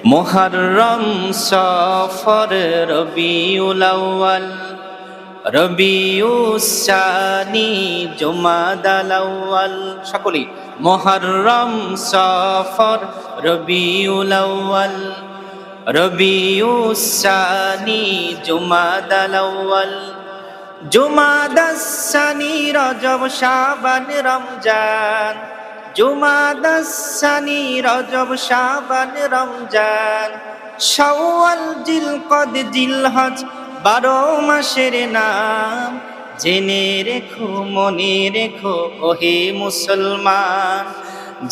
মুহররম সফর রবিউল আউয়াল রবিউস সানি জুমাদাল আউয়াল। সকলেই মুহররম সফর রবিউল আউয়াল রবিউস সানি জুমাদাল আউয়াল জুমাদাস সানি রজব শাবান রমজান জুমাদাস সানি রজব শাবান রমজান শাওয়াল জিলকদ জিলহজ 12 মাসের নাম। জেনে রেখো মনে রেখো ওহে মুসলমান,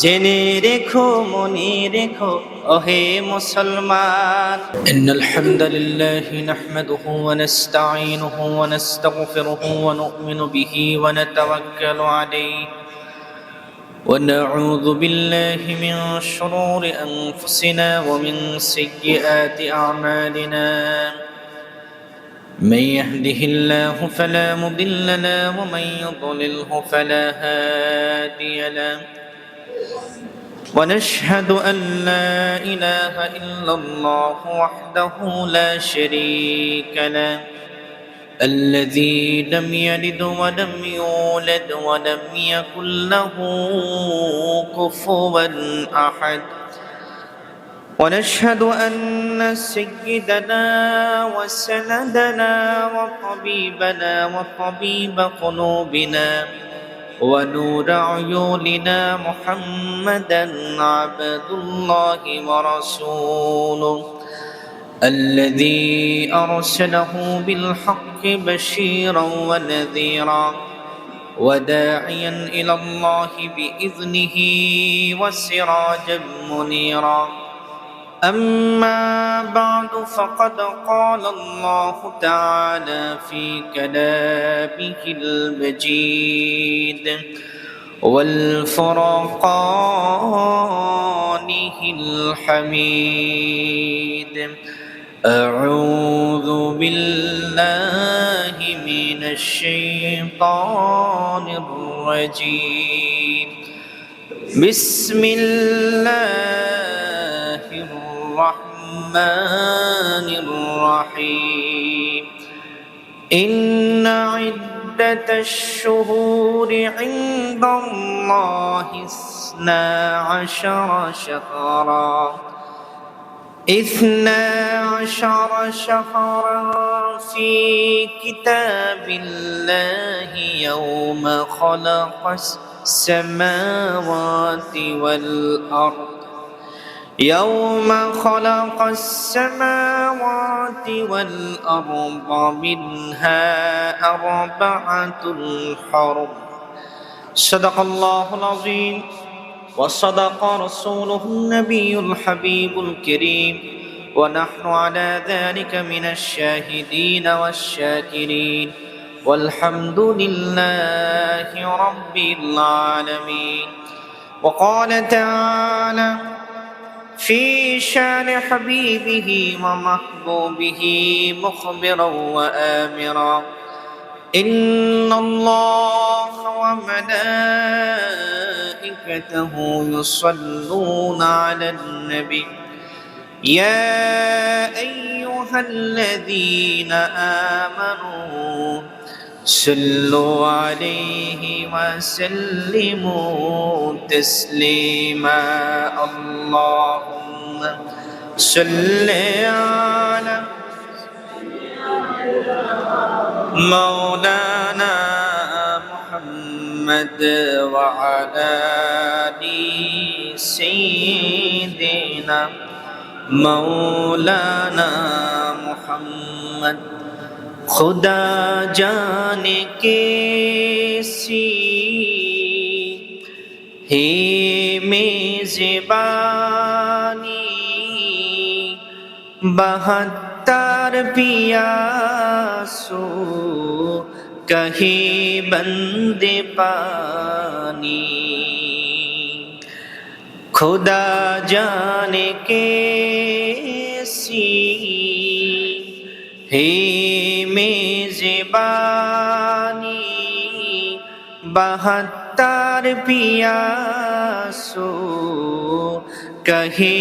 জেনে রেখো মনে রেখো ওহে মুসলমান। ইন্নাল হামদালিল্লাহি নাহমাদুহু ওয়া নাস্তাঈনুহু ওয়া নাস্তাগফিরুহু ওয়া নু'মিনু বিহি ওয়া নাতাওয়াক্কালু আলাইহি ওয়া নাউযু বিল্লাহি মিন শুরুরি আনফুসিনা ওয়া মিন সাইয়্যাতি আ'মালিনা। من يهده الله فلا مضل له ومن يضلله فلا هادي له ونشهد أن لا إله إلا الله وحده لا شريك له الذي لم يلد ولم يولد ولم يكن له كفوا أحد ونشهد أن سيدنا وسندنا وطبيبنا وطبيب قلوبنا ونور عيوننا محمدا عبد الله ورسوله الذي أرسله بالحق بشيرا ونذيرا وداعيا إلى الله بإذنه وسراجا منيرا. أما بعد فقد قال الله تعالى في كلامه المجيد والفرقانه الحميد. أعوذ بالله من الشيطان الرجيم. بسم الله الرحمن الرحيم. إن عدة الشهور عند الله 12 شهرا في كتاب الله يوم خلق السماوات والأرض يوم خلق السماوات والأرض منها 4 حرم. صدق الله العظيم وصدق رسوله النبي الحبيب الكريم ونحن على ذلك من الشاهدين والشاكرين والحمد لله رب العالمين. وقال تعالى في شان حبيبه ومحبوبه مخبرا وآمرا: إن الله وملائكته يصلون على النبي يا أيها الذين آمنوا صلوا عليه وسلموا تسليما. اللهم صل على مولانا محمد وعلى آل سيدنا مولانا محمد. खुदा जाने कैसी है मेज़बानी 72 पियासो कहे बंदे पानी. खुदा जाने कैसी है मेज़बानी 72 पियासो कहे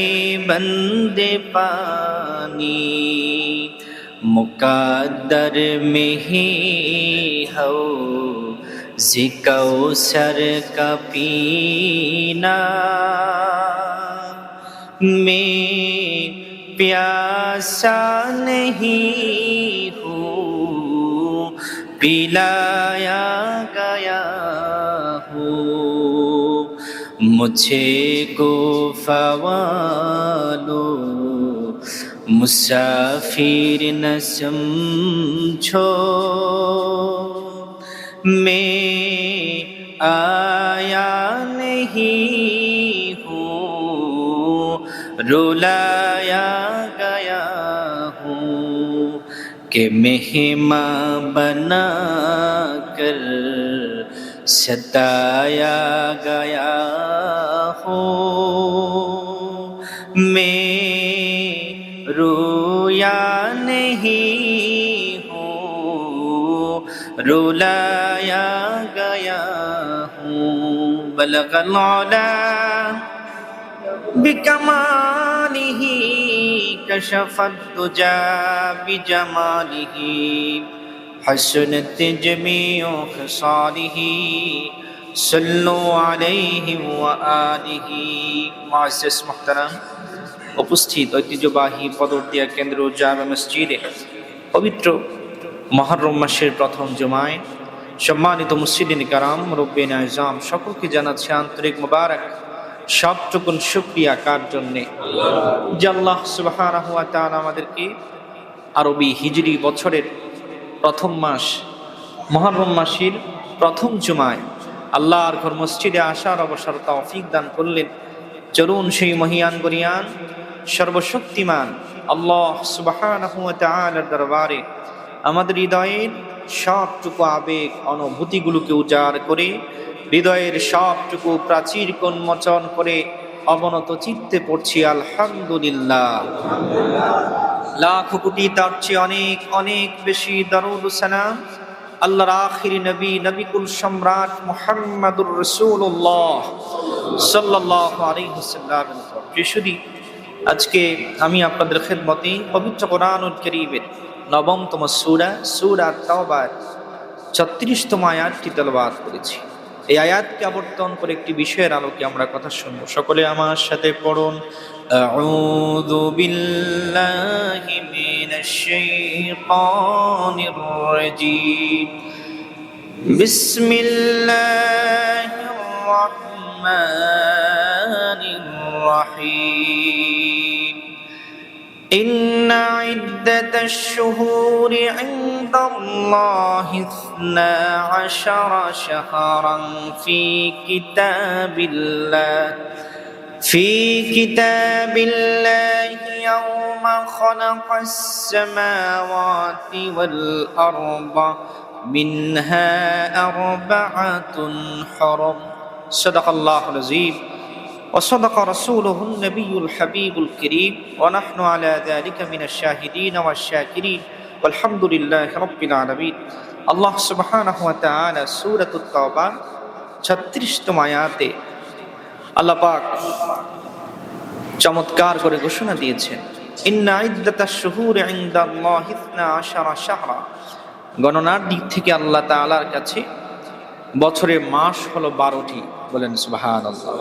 बंदे पानी मुकद्दर में ही हो ज़िकौसर का पीना मैं प्यासा नहीं हूँ पिलाया गया हूँ मुझे को फवालो मुसाफिर न समझो मैं आया नहीं हूँ रुलाया गया हूँ कि मेहमान बना कर सताया गया हूँ मैं रोया नहीं हूँ रुलाया गया हूँ बलगल औला बिकमालिही कशफत दुजा बिजमालिही हसनत जमीउ खसालिही सल्लु अलैहि व आलिहि मुअज़्ज़ज़ मुहतरम उपस्थित ঐতিহ্যবাহী পদরদিয়া কেন্দ্র জামে মসজিদে পবিত্র মুহররম মাসের প্রথম জুমায় সম্মানিত মুসলিম کرام মুরব্বিয়ান আযম সকলকে জানাচ্ছি আন্তরিক মোবারক সবটুকুন শুকরিয়া কার জন্য যে আল্লাহ সুবহানাহু ওয়া তাআলা আমাদেরকে আরবি হিজরি বছরের প্রথম মাস মুহররম মাসের প্রথম জুমায় আল্লাহর ঘর মসজিদে আসার অবসর তৌফিক দান করলেন চলুন সেই মহিয়ান গরিয়ান সর্বশক্তিমান আল্লাহ সুবহানাহু ওয়া তাআলার দরবারে আমাদের হৃদয়ের সবটুকু আবেগ অনুভূতিগুলোকে উজাড় করে হৃদয়ের সবটুকু প্রাচীর উন্মোচন করে অবনত চিত্তে পড়ছি আলহামদুলিল্লাহ লাখ কোটি তার চেয়ে অনেক অনেক বেশি দরুদ ও সালাম আল্লাহর আখিরি নবী নবিকুল সম্রাট মুহাম্মদুর রাসূলুল্লাহ সাল্লাল্লাহু আলাইহি ওয়াসাল্লাম প্রিয়সুধী আজকে আমি আপনাদের খেদমতে পবিত্র কোরআনুল কারীমের নবমতম সূরা সূরা তাওবার 36তম আয়াতটি তেলাওয়াত করেছি এই আয়াতকে আবর্তন করে একটি বিষয়ের আলোকে আমরা কথা শুনবো সকলে আমার সাথে পড়ুন আউযু বিল্লাহি মিনাশ শাইতানির রাজীম বিসমিল্লাহির রাহমানির রাহিম ইন্না ইদ্দাতাশ শুহুরি ইনদাল্লাহি 12 শাহরান ফি কিতাবিল্লাহি ইয়াওমা খালাকাস সামাওয়াতি ওয়াল আরদা মিনহা আরবাআতুন হুরুম সাদাকাল্লাহুল আযীম وصدق رسوله النبي الحبيب الكريم ونحن على ذلك من الشاهدين والشاكرين والحمد لله رب العالمين আল্লাহ সুবহানাহু ওয়া তাআলা সূরাতুত তাওবা 36তম আয়াতে আল্লাহ পাক চমৎকার করে ঘোষণা দিয়েছেন ইন্না ইদ্দাতাশ শুহুরি ইনদাল্লাহি 12 শাহরা গণনার দিক থেকে আল্লাহ তাআলার কাছে বছরের মাস হলো 12টি বলেন সুবহানাল্লাহ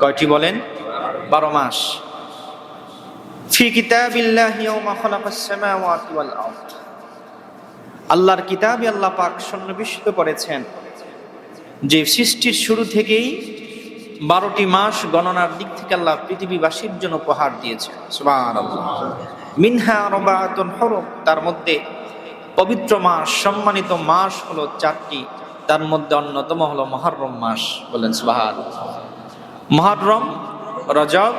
কয়টি বলেন 12 মাস ফি কিতাবিল্লাহি ইয়াওমা খালাকাস সামাওয়াতি ওয়াল আরদ আল্লাহর কিতাবে আল্লাহ পাক সন্নিবেশিত করেছেন যে সৃষ্টির শুরু থেকেই 12টি মাস গণনার দিক থেকে আল্লাহ পৃথিবীবাসীর জন্য উপহার দিয়েছেন সুবহানাল্লাহ মিনহা আরবাআতুন হুরুম তার মধ্যে পবিত্র মাস সম্মানিত মাস হলো 4টি তার মধ্যে অন্যতম হলো মুহররম মাস বলেন সুবহানাল্লাহ মুহররম রজব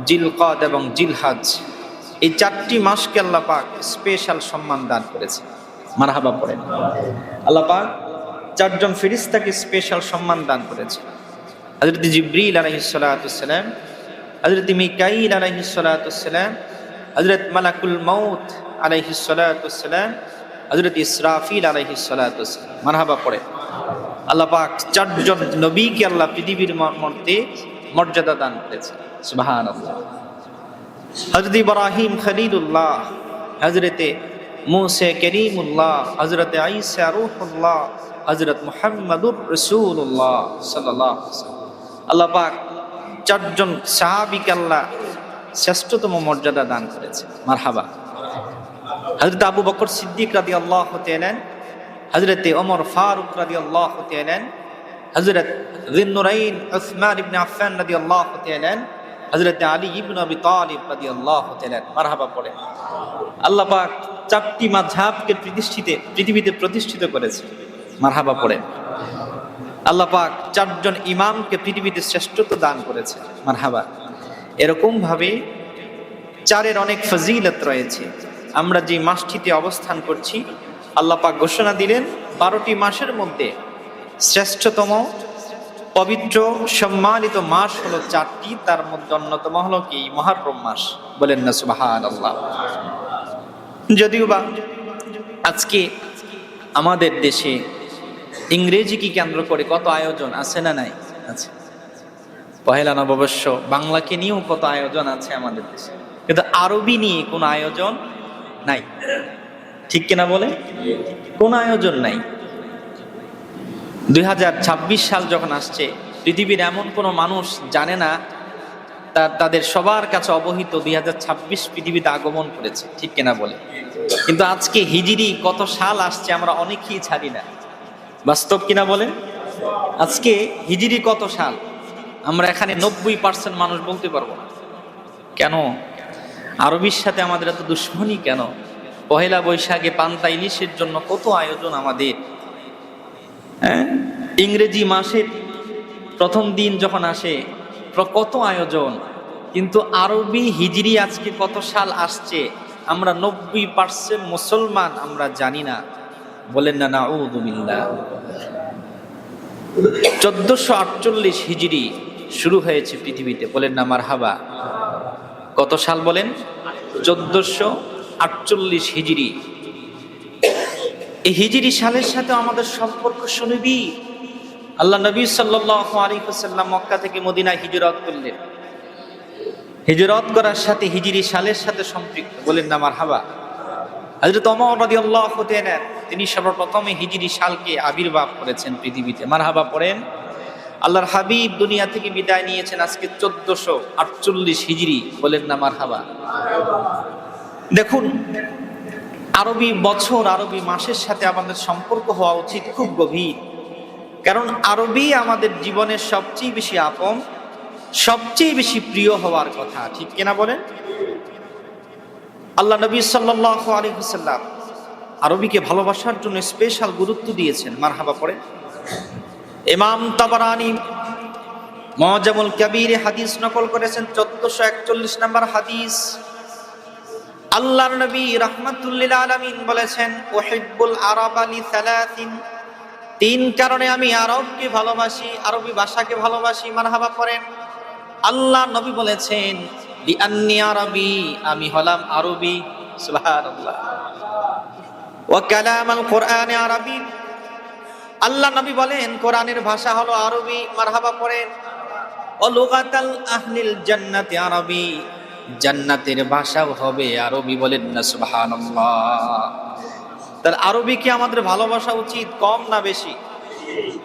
জিলকদ এবং জিলহজ এই 4টি মাসকে আল্লাহ পাক স্পেশাল সম্মান দান করেছে মারহাবা পড়েন আল্লাহ পাক 4 জন ফেরেশতাকে স্পেশাল সম্মান দান করেছে হযরত জিবরিল আলাইহিস সালাতু ওয়াসসালাম হযরত মিকাইল আলাইহিস সালাতু ওয়াসসালাম হযরত মালাকুল মউত আলাইহিস সালাতু ওয়াসসালাম হযরত ইসরাফিল আলাইহিস সালাতু ওয়াসসালাম মারহাবা পড়ে আল্লাহ পাক 4 জন নবীকে আল্লাহ পৃথিবীর মধ্যে মর্যাদা দান করেছে। সুবহানাল্লাহ। হযরত ইব্রাহিম খলিলুল্লাহ, হযরতে মুসা করিমুল্লাহ, হযরত ঈসা রূহুল্লাহ, হযরত মুহাম্মাদুর রাসূলুল্লাহ সাল্লাল্লাহু আলাইহি ওয়াসাল্লাম, আল্লাহ পাক চারজন সাহাবীকে আল্লাহ শ্রেষ্ঠতম মর্যাদা দান করেছে। মারহাবা। হযরত আবু বকর সিদ্দিক রাদিয়াল্লাহু তাআলা, হযরত ওমর ফারুক রাদিয়াল্লাহু তাআলা, হযরত যিন্নুরাইন উসমান ইবনে আফফান রাদিয়াল্লাহু তাআলা, হযরত আলী ইবনে আবি তালিব রাদিয়াল্লাহু তাআলা। মারহাবা পড়ে। আল্লাহ পাক চারটি মাযহাবকে পৃথিবীতে প্রতিষ্ঠিত করেছে। মারহাবা পড়ে। আল্লাহ পাক চারজন ইমামকে পৃথিবীতে শ্রেষ্ঠত্ব দান করেছে। মারহাবা। এরকম ভাবে চারের অনেক ফজিলত রয়েছে। আমরা যে মাসটিতে অবস্থান করছি, আল্লাহ পাক ঘোষণা দিলেন 12টি মাসের মধ্যে শ্রেষ্ঠতম পবিত্র সম্মানিত মাস হলো 4টি, তার মধ্যে অন্যতম হলো কি মুহররম মাস। বলেন না সুবহানাল্লাহ। যদিও বা আজকে আমাদের দেশে ইংরেজিকে কেন্দ্র করে কত আয়োজন আছে না নাই? আছে। পহেলা নববর্ষ, বাংলাকে নিয়েও কত আয়োজন আছে আমাদের দেশে, কিন্তু আরবি নিয়ে কোনো আয়োজন নাই। ঠিক কিনা বলে? কোন আয়োজন নাই। 2026 সাল যখন আসছে, পৃথিবীর এমন কোনো মানুষ জানে না, তাদের সবার কাছে অবহিত 2026 পৃথিবীতে আগমন করেছে। ঠিক কিনা বলে? কিন্তু আজকে হিজরি কত সাল আসছে আমরা অনেকেই ছাড়ি না। বাস্তব কিনা বলেন? আজকে হিজরি কত সাল আমরা এখানে 90% মানুষ বলতে পারবো না। কেন? আরবির সাথে আমাদের এত দুশ্মনী কেন? পহেলা বৈশাখে পান্তা ইলিশের জন্য কত আয়োজন আমাদের। ইংরেজি মাসের প্রথম দিন যখন আসে কত আয়োজন, কিন্তু আরবি হিজরি আজকে কত সাল আসছে আমরা 90% মুসলমান আমরা জানি না। বলেন না নাউযু বিল্লাহ। 1448 হিজরি শুরু হয়েছে পৃথিবীতে। বলেন না মারহাবা। কত সাল বলেন? 1448 হিজরি। এই হিজরি সালের সাথে আমাদের সম্পর্ক শুনবি। আল্লাহ নবী সাল্লাল্লাহু আলাইহি ওয়াসাল্লাম মক্কা থেকে মদিনায় হিজরত করলেন। হিজরত করার সাথে হিজরি সালের সাথে সম্পৃক্ত। বলেন না মারহাবা। হযরত ওমর রাদিয়াল্লাহু তাআলা তিনি সর্বপ্রথমে হিজরি সালকে আবির্ভাব করেছেন পৃথিবীতে। মারহাবা পড়েন। আল্লাহর হাবিব দুনিয়া থেকে বিদায় নিয়েছেন আজকে 1448 হিজরি। বলেন না মারহাবা। দেখুন, আরবি বছর, আরবি মাসের সাথে আমাদের সম্পর্ক হওয়া উচিত খুব গভীর। কারণ আরবি আমাদের জীবনের সবচেয়ে বেশি আপন, সবচেয়ে বেশি প্রিয় হওয়ার কথা। ঠিক কিনা বলেন? আল্লাহ নবী সাল্লাল্লাহু আলাইহি ওয়াসাল্লাম আরবিকে ভালোবাসার জন্য স্পেশাল গুরুত্ব দিয়েছেন। মারহাবা পড়ে। ইমাম তাবারানী মুআজামুল কাবীরে হাদিস নকল করেছেন, 1441 নম্বর হাদিস। আল্লাহর নবী রাহমাতুল লিল আলামিন বলেছেন, উহিব্বুল আরাবা লিসালাসিন, 3 কারণে আমি আরবকে ভালোবাসি, আরবি ভাষাকে ভালোবাসি। মারহাবা পড়েন। আল্লাহ নবী বলেছেন, লিআন্নী আরবি, আমি হলাম আরবি। সুবহানাল্লাহ। ওয়া কালামুল কুরআনি আরবি, আল্লাহ নবী বলেন কোরআনের ভাষা হলো আরবি। মারহাবা পড়েন। ও লুগাতাল আহলিল জান্নাতি আরবি, জান্নাতের ভাষাও হবে আরবি। বলেন না সুবহানাল্লাহ। তার আরবিকে আমাদের ভালোবাসা উচিত, কম না বেশি?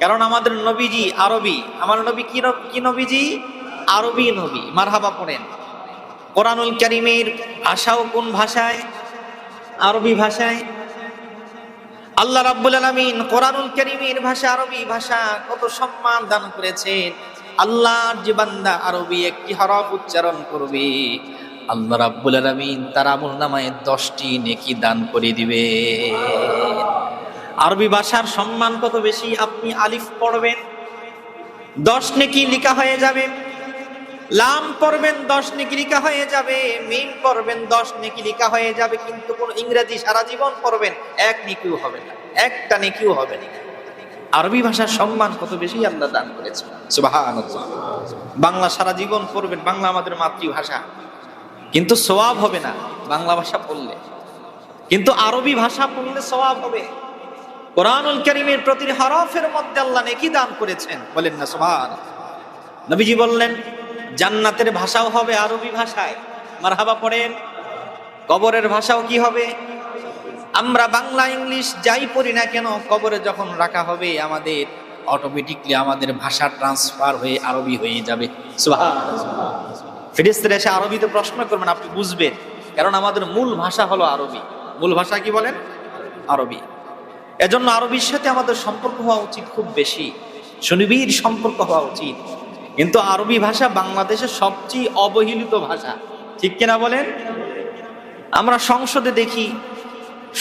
কারণ আমাদের নবীজি আরবি। আমার নবী কি নবীজি? আরবি নবী। মারহাবা পড়েন। কোরআনুল কারীমের ভাষাও কোন ভাষায়? আরবি ভাষায়। আল্লাহ রাব্বুল আলামিন কোরআনুল কারীমের ভাষা আরবি ভাষা কত সম্মান দান করেছেন। আল্লাহর যে বান্দা আরবি একটি হরফ উচ্চারণ করবে, আল্লাহ রাব্বুল আলামিন তার আমলনামায় 10টি নেকি দান করে দিবে। আরবি ভাষার সম্মান কত বেশি! আপনি আলিফ পড়বেন 10 নেকি লেখা হয়ে যাবে, লাম পড়বেন 10 নেকি লেখা হয়ে যাবে, মিম পড়বেন 10 নেকি লেখা হয়ে যাবে। কিন্তু কোন ইংরেজি সারা জীবন পড়বেন 1 নেকিও হবে না, একটা নেকিও হবে না। আরবি ভাষার সম্মান কত বেশি আল্লাহ দান করেছে। সুবহানাল্লাহ। বাংলা সারা জীবন পড়বেন, বাংলা আমাদের মাতৃভাষা, কিন্তু সওয়াব হবে না বাংলা ভাষা পড়লে, কিন্তু আরবি ভাষা পড়লে সওয়াব হবে। কোরআনুল কারীমের প্রতি হরফের মধ্যে আল্লাহ নেকি দান করেছেন। বলেন না সুবহানাল্লাহ। নবীজি বললেন জান্নাতের ভাষাও হবে আরবি ভাষায়, মারহাবা পড়েন। কবরের ভাষাও কি হবে? আমরা বাংলা ইংলিশ যাই পড়ি না কেন, কবরে যখন রাখা হবে আমাদের অটোমেটিকলি আমাদের ভাষা ট্রান্সফার হয়ে আরবি হয়ে যাবে। সুবহানাল্লাহ। ফেরেশতারা এসে আরবিতে প্রশ্ন করবেন, আপনি বুঝবেন, কারণ আমাদের মূল ভাষা হলো আরবি। মূল ভাষা কি বলেন? আরবি। এজন্য আরবির সাথে আমাদের সম্পর্ক হওয়া উচিত খুব বেশি, সুনিবিড় সম্পর্ক হওয়া উচিত। কিন্তু আরবি ভাষা বাংলাদেশের সবচেয়ে অবহেলিত ভাষা, ঠিক কিনা বলেন? আমরা সংসদে দেখি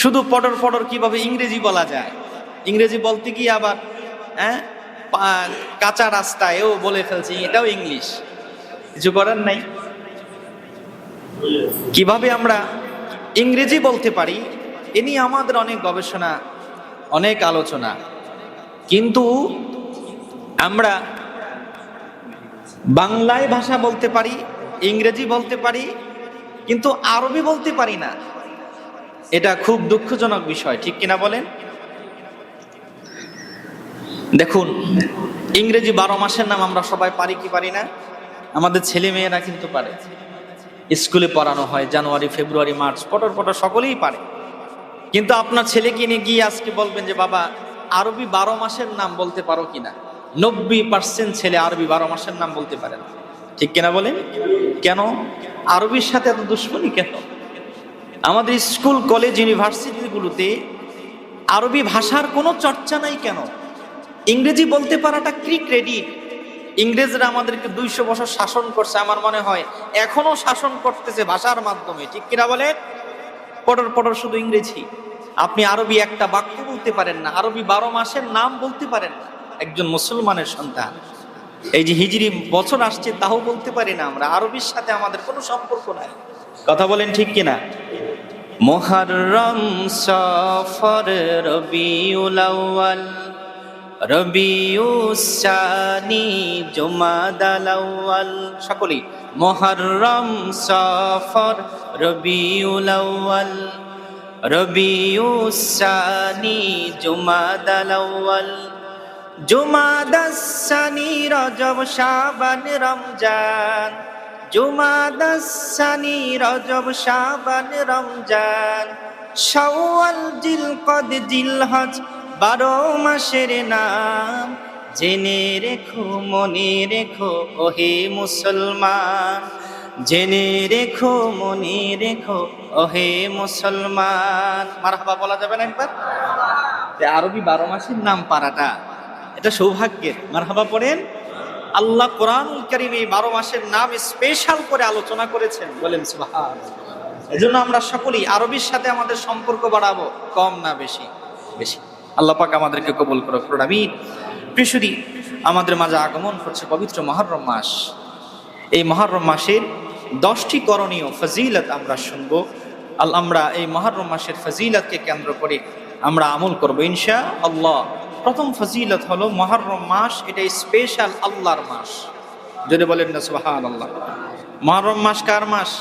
শুধু পটর পটর কিভাবে ইংরেজি বলা যায়, ইংরেজি বলতে গিয়ে আবার কাঁচা রাস্তায়ও বলে ফেলছি এটাও ইংলিশ, কিছু করার নাই। কিভাবে আমরা ইংরেজি বলতে পারি এ নিয়ে আমাদের অনেক গবেষণা, অনেক আলোচনা, কিন্তু আমরা বাংলায় ভাষা বলতে পারি, ইংরেজি বলতে পারি, কিন্তু আরবি বলতে পারি না। এটা খুব দুঃখজনক বিষয়, ঠিক কিনা বলেন? দেখুন, ইংরেজি 12 মাসের নাম আমরা সবাই পারি কি পারি না? আমাদের ছেলে মেয়েরা কিন্তু পারে, স্কুলে পড়ানো হয়, জানুয়ারি ফেব্রুয়ারি মার্চ পটর পটর সকলেই পারে। কিন্তু আপনার ছেলেকে নিয়ে গিয়ে আজকে বলবেন যে বাবা আরবি 12 মাসের নাম বলতে পারো কিনা, 90% ছেলে আরবি 12 মাসের নাম বলতে পারে না, ঠিক কিনা বলেন? কেন? আরবির সাথে এত দুশ্মনী কেন? আমাদের স্কুল কলেজ ইউনিভার্সিটিগুলোতে আরবি ভাষার কোনো চর্চা নাই কেন? ইংরেজি বলতে পারাটা কি ক্রেডিট? ইংরেজরা আমাদেরকে 200 বছর শাসন করছে, আমার মনে হয় এখনো শাসন করতেছে ভাষার মাধ্যমে, ঠিক কিনা বলেন? পটর পটর শুধু ইংরেজি, আপনি আরবি একটা বাক্য বলতে পারেন না, আরবি 12 মাসের নাম বলতে পারেন না। একজন মুসলমানের সন্তান, এই যে হিজরি বছর আসছে তাও বলতে পারি না আমরা। আরবির সাথে আমাদের কোনো সম্পর্ক নাই, কথা বলেন ঠিক কিনা? মুহররম, সফর, রবিউল আউয়াল, রবিউস সানি, জুমাদাল আউয়াল, সকলেই মুহররম, সফর, রবিউল আউয়াল, রবিউস সানি, জুমাদাল আউয়াল, জুমাদাস সানি, রজব, শাবান, রমজান, জুমাদাস সানি, রজব, শাবান, রমজান, শাওয়াল, জিলকদ, জিলহজ, 12 মাসের নাম। জেনে রেখো, মনে রেখো ওহে মুসলমান, জেনে রেখো, মনে রেখো ওহে মুসলমান। মারহাবা বলা যাবে না একবার? আরবি 12 মাসের নাম পারাটা এটা সৌভাগ্যের। মারহাবা পড়েন। আল্লাহ কোরআনুল কারীমে 12 মাসের নাম স্পেশাল করে আলোচনা করেছেন, বলেন সুবহানাল্লাহ। এজন্য আমরা সকলেই আরবির সাথে আমাদের সম্পর্ক বাড়াবো, কম না বেশি? বেশি। আল্লাহ পাক আমাদেরকে কবুল করুক, আমিন। প্রিয়সুধী, আমাদের মাঝে আগমন করছে পবিত্র মুহররম মাস। এই মুহররম মাসের 10টি করণীয় ফজিলত আমরা শুনবো। আমরা এই মুহররম মাসের ফজিলতকে কেন্দ্র করে আমরা আমল করব ইনশাআল্লাহ। প্রথম ফজিলত হলো মুহররম মাস এটা স্পেশাল আল্লাহর মাস, যদি বলেন না সুবহানাল্লাহ। মুহররম মাস কার মাস?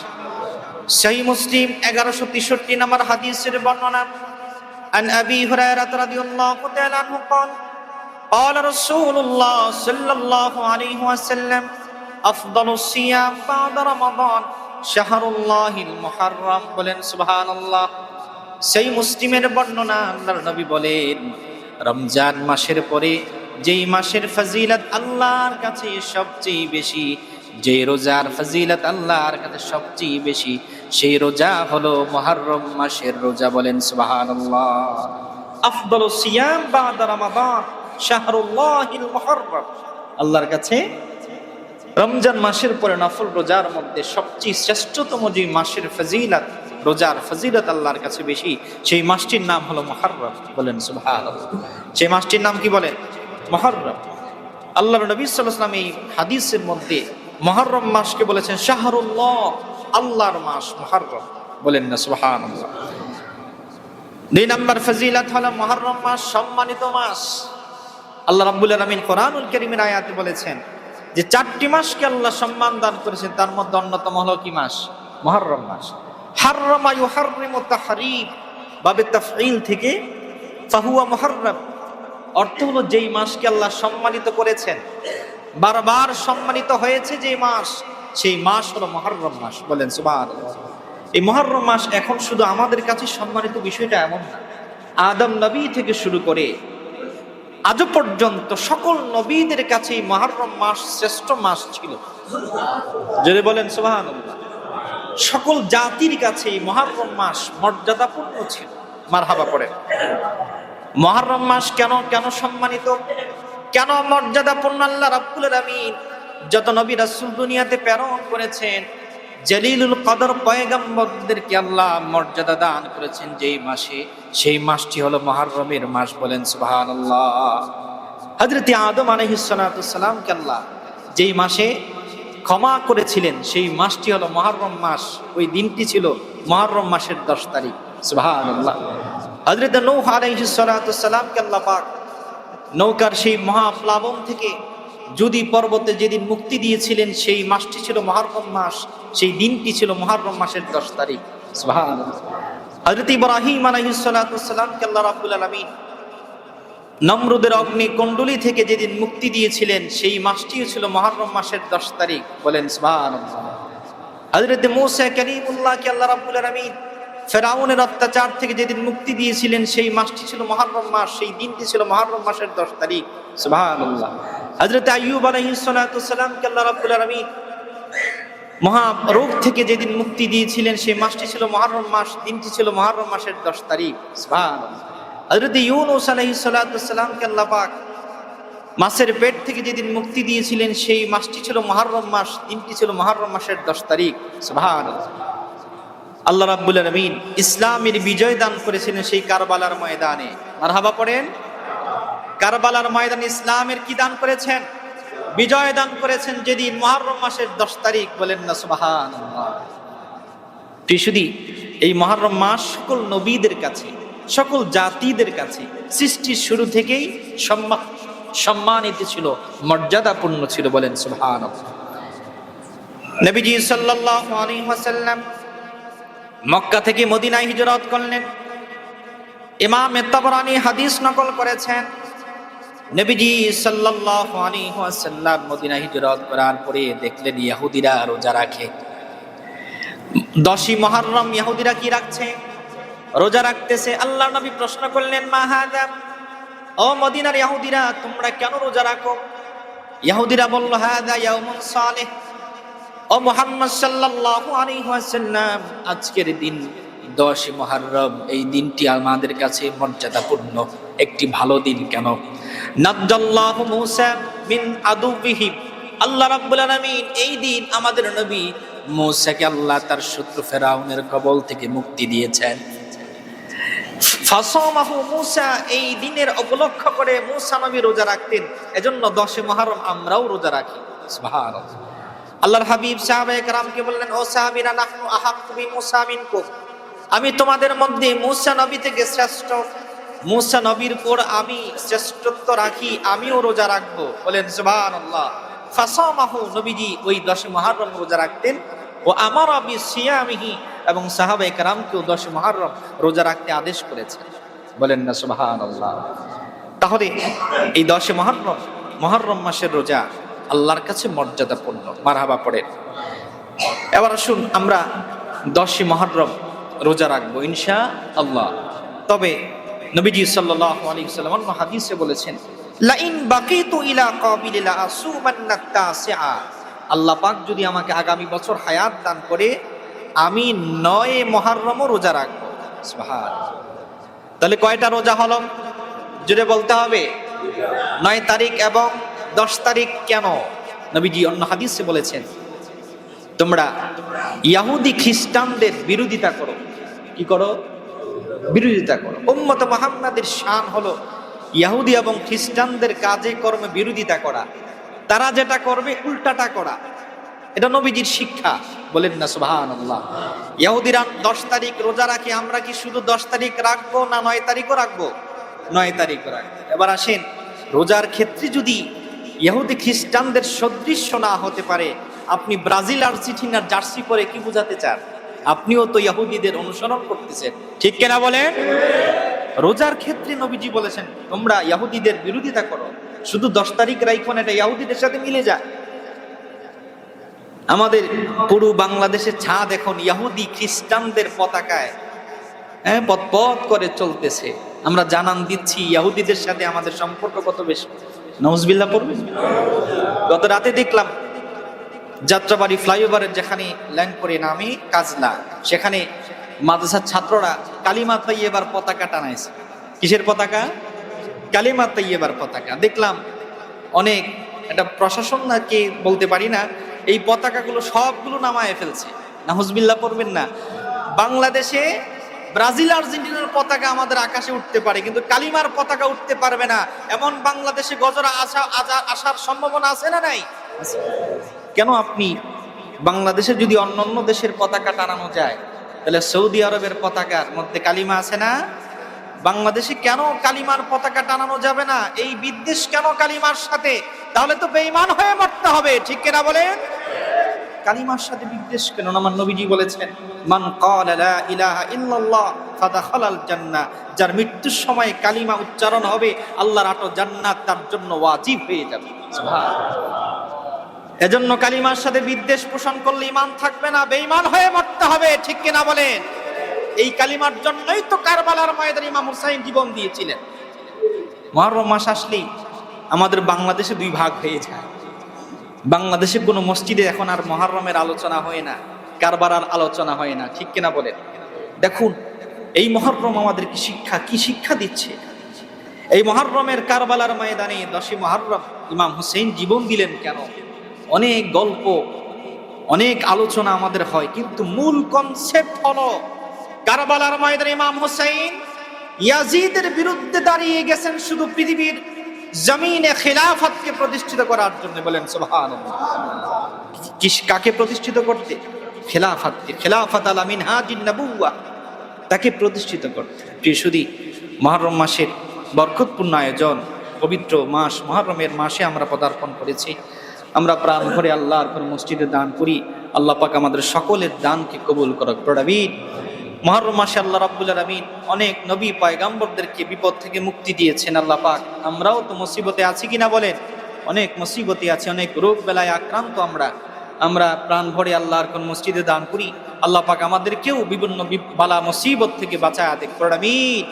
সহিহ মুসলিম 1163 নম্বর হাদিসের বর্ণনা। عن أبي هريرة رضي الله تعالى عنه قال قال رسول الله صلى الله عليه وسلم أفضل الصيام بعد رمضان شهر الله المحرم, বলেন সুবহানাল্লাহ। সেই মুসলিমের বর্ণনা, আল্লাহর নবী বলেন রমজান মাসের পরে যেই মাসের ফজিলত আল্লাহর কাছে সবচেয়ে বেশি, যে রোজার ফজিলত আল্লাহর কাছে সবচেয়ে বেশি, সেই রোজা হলো মুহররম মাসের রোজা, বলেন সুবহানাল্লাহ। আফদালুস সিয়াম বাদা রমাদান শাহরুল্লাহিল মুহররম, আল্লাহর কাছে রমজান মাসের পরে নফল রোজার মধ্যে সবচেয়ে শ্রেষ্ঠতম যে মাসের ফজিলত, রোজার ফজিলত আল্লাহর কাছে বেশি, সেই মাসটির নাম হলো মুহররম, বলেন সুবহানাল্লাহ। সেই মাসটির নাম কি বলেন? মুহররম। আল্লাহর নবী সাল্লাল্লাহু আলাইহি ওয়াসাল্লাম এই হাদিসের মধ্যে মুহররম মাসকে বলেছেন শাহরুল্লাহ, আল্লাহর মাস মুহররম, বলেন না সুবহানাল্লাহ। 2 নম্বর ফজিলত হলো মুহররম মাস সম্মানিত মাস। আল্লাহ রাব্বুল আলামিন কোরআনুল কারীমের আয়াতে বলেছেন যে 4টি মাসকে আল্লাহ সম্মান দান করেছেন, তার মধ্যে অন্যতম হলো কি মাস? মুহররম মাস। হাররামা ইউহাররিমু তাহরীম, বাবে তাফঈল থেকে ফাহুয়া মুহররম, অর্থ হলো যেই মাসকে আল্লাহ সম্মানিত করেছেন বারবার সম্মানিত হয়েছে যে মাস, সেই মাস হলো মুহররম মাস। বলেন সুবহানাল্লাহ। এই মুহররম মাস এখন শুধু আমাদের কাছে সম্মানিত বিষয়টা এমন না, আদম নবী থেকে শুরু করে আজও পর্যন্ত সকল নবীদের কাছে এই মুহররম মাস শ্রেষ্ঠ মাস ছিল। যদি বলেন সুবহানাল্লাহ। সকল জাতির কাছে এই মুহররম মাস মর্যাদাপূর্ণ ছিল। মারহাবা পড়ে। মুহররম মাস কেন কেন সম্মানিত, কেন মর্যাদাপূর্ণ? আল্লাহ রাব্বুল আলামিন যত নবী রাসূল দুনিয়াতে প্রেরণ করেছেন, জলিলুল কদর পয়গম্বরদেরকে আল্লাহ মর্যাদা দান করেছেন যেই মাসে, সেই মাসটি হলো মুহররমের মাস। বলেন সুবহানাল্লাহ। হযরত আদম আলাইহিস সালাতু সালামকে আল্লাহ যেই মাসে ক্ষমা করেছিলেন, সেই মাসটি হলো মুহররম মাস। ওই দিনটি ছিল মুহররম মাসের 10 তারিখ। সুবহানাল্লাহ। হযরত নূহ আলাইহিস সালাতু সালামকে আল্লাহ পাক নৌকার সেই মহাপ্লাবন থেকে যদি পর্বতে যেদিন মুক্তি দিয়েছিলেন, সেই মাসটি ছিল মুহররম মাস, সেই দিনটি ছিল মুহররম মাসের 10 তারিখ। সুবহানাল্লাহ। হযরত ইব্রাহিম আলাইহিস সালাতু সালামকে আল্লাহ রাব্বুল আলামিন নমরুদের অগ্নিকুণ্ডলী থেকে যেদিন মুক্তি দিয়েছিলেন, সেই মাসটিও ছিল মুহররম মাসের 10 তারিখ। বলেন সুবহানাল্লাহ। হযরত মূসা কালিমুল্লাহকে আল্লাহ রাব্বুল আলামিন ফেরাউনের অত্যাচার থেকে যেদিন মুক্তি দিয়েছিলেন, সেই মাসটি ছিল মুহররম মাস, সেই দিনটি ছিল মুহররম মাসের 10 তারিখ। সুবহানাল্লাহ। হযরত আইয়ুব আলাইহিস সালাতু সালামকে আল্লাহ রাব্বুল আলামিন মহা রোগ থেকে যেদিন মুক্তি দিয়েছিলেন, সেই মাসটি ছিল মুহররম মাস, দিনটি ছিল মুহররম মাসের 10 তারিখ। সুবহানাল্লাহ। হযরত ইউনূস আলাইহিস সালাতু সালামকে আল্লাহ পাক মাছের পেট থেকে যেদিন মুক্তি দিয়েছিলেন, সেই মাসটি ছিল মুহররম মাস, দিনটি ছিল মুহররম মাসের 10 তারিখ। সুবহানাল্লাহ। আল্লাহ রাব্বুল আলামিন ইসলামের বিজয় দান করেছিলেন সেই কারবালার ময়দানে। মারহাবা পড়েন। কারবালার ময়দানে ইসলামের কি দান করেছেন? বিজয় দান করেছেন যেদিন মুহররম মাসের 10 তারিখ। বলেন না সুবহানাল্লাহ। শুধু এই মুহররম মাস সকল নবীদের কাছে, সকল জাতিদের কাছে সৃষ্টির শুরু থেকেই সম্মানিত ছিল, মর্যাদাপূর্ণ ছিল। বলেন সুবহানাল্লাহ। নবীজি সাল্লাল্লাহু আলাইহি ওয়াসাল্লাম মক্কা থেকে মদিনায় হিজরত করলেন। ইমাম তাবরানী হাদিস নকল করেছেন, নবীজি সাল্লাল্লাহু আলাইহি ওয়াসাল্লাম মদিনায় হিজরত করার পরে দেখলেন ইহুদিরা রোজা রাখে। 10ই মুহররম ইহুদিরা কি রাখছে? রোজা রাখতেছে। আল্লাহ নবী প্রশ্ন করলেন, মা হাযা, ও মদিনার ইহুদিরা তোমরা কেন রোজা রাখো? ইহুদিরা বলল, হাযা ইয়াউমুন সালিহ। ও মুহাম্মদ সাল্লাল্লাহু আলাইহি ওয়াসাল্লাম, আজকের দিন 10ই মুহররম, এই দিনটি আমাদের কাছে মর্যাদাপূর্ণ একটি ভালো দিন। কেন? নাজ্জাল্লাহু মূসা মিন আদুবিহি, আল্লাহ রাব্বুল আলামিন এই দিন আমাদের নবী মূসাকে আল্লাহ তার শত্রু ফেরাউনের কবল থেকে মুক্তি দিয়েছেন। ফাসামাহু মূসা, এই দিনের উপলক্ষ করে মূসা নবী রোজা রাখতেন, এজন্য 10ই মুহররম আমরাও রোজা রাখি। সুবহানাল্লাহ। আল্লাহর হাবিব সাহাবায়ে কেরামকে বললেন, ও সাহাবীরা, নাহনু আহাক্কু বিমূসা মিনকুম, আমি তোমাদের মধ্যে মূসা নবী থেকে শ্রেষ্ঠ, মূসা নবীর উপর আমি শ্রেষ্ঠত্ব রাখি, আমিও রোজা রাখবো। বলেন সুবহানাল্লাহ। ফাসামাহু, নবীজি ওই 10ই মুহররম রোজা রাখতেন। ও আমারা বিসিয়ামিহি, এবং সাহাবায়ে কেরামকেও 10ই মুহররম রোজা রাখতে আদেশ করেছেন। বলেন না সুবহানাল্লাহ। তাহলে এই 10ই মুহররম, মুহররম মাসের রোজা আল্লাহর কাছে মর্যাদাপূর্ণ। মারহাবা পড়েন। এবার আসুন আমরা 10ই মুহররম রোজা রাখবো ইনশাআল্লাহ। তবে নবীজি সাল্লাল্লাহু আলাইহি ওয়াসাল্লাম অন্য হাদিসে বলেছেন, লাইন বাকিতু ইলা কাবিল লা আসুমান্না তাসিআ, আল্লাহ পাক যদি আমাকে আগামী বছর হায়াত দান করে, আমি 9 মুহররমও রোজা রাখবো। সুবহানাল্লাহ। তাহলে কয়টা রোজা হলো? জুড়ে বলতে হবে 9 তারিখ এবং 10 তারিখ। কেন? নবীজি অন্য হাদিসে বলেছেন, তোমরা ইহুদি খ্রিস্টানদের বিরোধিতা করো। কি করো? বিরোধিতা করো। উম্মত মুহাম্মাদের শান হলো ইহুদি এবং খ্রিস্টানদের কাজে কর্মে বিরোধিতা করা, তারা যেটা করবে উল্টাটা করা। এটা নবীজির শিক্ষা। বলেন না সুবহানাল্লাহ। ইহুদিরা 10 তারিখ রোজা রাখে, আমরা কি শুধু 10 তারিখ রাখবো না 9 তারিখও রাখবো? 9 তারিখও রাখবো। এবার আসেন, রোজার ক্ষেত্রে যদি ইহুদি খ্রিস্টানদের সদৃশ্য না হতে পারে, আপনি ব্রাজিল আর্জেন্টিনার জার্সি পরে কি বোঝাতে চান? আপনিও তো ইহুদিদের অনুসরণ করতেছেন, ঠিক কিনা বলেন? রোজার ক্ষেত্রে নবীজি বলেছেন, তোমরা ইহুদিদের বিরোধিতা করো, শুধু 10 তারিখ রাইখুন, এটা ইহুদিদের সাথে মিলে যায়। আমাদের পুরো বাংলাদেশের ছাদ এখন ইহুদি খ্রিস্টানদের পতাকায় পথ করে চলতেছে। আমরা জানান দিচ্ছি ইহুদিদের সাথে আমাদের সম্পর্ক কত বেশি। নাউজুবিল্লাহ পড়বেন। গত রাতে দেখলাম যাত্রাবাড়ি ফ্লাইওভারের যেখানে ল্যান্ড করে নামে কাজলা, সেখানে মাদ্রাসার ছাত্ররা কালিমা তাইয়্যিবার পতাকা টানাইছে। কিসের পতাকা? কালিমা তাইয়্যিবার পতাকা। দেখলাম অনেক, এটা প্রশাসন না কে বলতে পারি না, এই পতাকাগুলো সবগুলো নামায় ফেলছে। নাউজুবিল্লাহ পড়বেন না। বাংলাদেশে ব্রাজিল আর্জেন্টিনার পতাকা আমাদের আকাশে উঠতে পারে, কিন্তু কালিমার পতাকা উঠতে পারবে না। এমন বাংলাদেশে গজরা আসার সম্ভাবনা আছে না নাই? কেন আপনি বাংলাদেশে যদি অন্য দেশের পতাকা টানানো যায়, তাহলে সৌদি আরবের পতাকার মধ্যে কালিমা আছে না? বাংলাদেশে কেন কালিমার পতাকা টানানো যাবে না? এই বিদ্বেষ কেন কালিমার সাথে? তাহলে তো বেঈমান হয়ে মরতে হবে, ঠিক কিনা বলেন? কালিমার সাথে বিদ্বেষ কেন? আমার নবীজি বলেছেন, মান ক্বালা লা ইলাহা ইল্লাল্লাহ ফাদাখালাল জান্নাহ, যার মৃত্যুর সময় কালিমা উচ্চারণ হবে, আল্লাহর আটো জান্নাত তার জন্য ওয়াজিব হয়ে যাবে। সুবহানাল্লাহ। এজন্য কালিমার সাথে বিদ্বেষ পোষণ করলে ঈমান থাকবে না, বেঈমান হয়ে মরতে হবে, ঠিক কিনা বলেন? এই কালিমার জন্যই তো কারবালার ময়দানে ইমাম হুসাইন জীবন দিয়েছিলেন। মুহররম মাস আসলেই আমাদের বাংলাদেশে দুই ভাগ হয়ে যায়। বাংলাদেশে কোনো মসজিদে এখন আর মুহররমের আলোচনা হয় না, কারবালার আলোচনা হয় না, ঠিক কিনা বলেন? দেখুন এই মুহররম আমাদের কি শিক্ষা দিচ্ছে। এই মুহররমের কারবালার ময়দানে 10 মুহররম ইমাম হুসাইন জীবন দিলেন কেন? অনেক গল্প, অনেক আলোচনা আমাদের হয়, কিন্তু মূল কনসেপ্ট হলো কারবালার ময়দানে ইমাম হুসাইন ইয়াজিদের বিরুদ্ধে দাঁড়িয়ে গেছেন শুধু পৃথিবীর জমিনে খিলাফতকে প্রতিষ্ঠিত করার জন্য। বলেন সুবহানাল্লাহ। কাকে প্রতিষ্ঠিত করতে? খিলাফতকে। খিলাফত আলা মিনহাজিন নবুওয়াহ, তাকে প্রতিষ্ঠিত করতে। প্রিয় সুধী, মুহররম মাসের বরকতপূর্ণ আয়োজন, পবিত্র মাস মুহররমের মাসে আমরা পদার্পণ করেছি। আমরা প্রাণ ভরে আল্লাহর কোন মসজিদে দান করি। আল্লাহ পাক আমাদের সকলের দানকে কবুল করুক। প্রণামীন। মুহররম মাসে আল্লাহ রাব্বুল আলামিন অনেক নবী পয়গম্বরদেরকে বিপদ থেকে মুক্তি দিয়েছেন। আল্লাহ পাক আমরাও তো মুসিবতে আছি কিনা বলেন? অনেক মুসিবতে আছি, অনেক রোগ বেলায় আক্রান্ত। আমরা প্রাণ ভরে আল্লাহর কোন মসজিদে দান করি। আল্লাহ পাক আমাদেরকেও বিভিন্ন বালা মুসিবত থেকে বাঁচায় দেখ। প্রণামীন।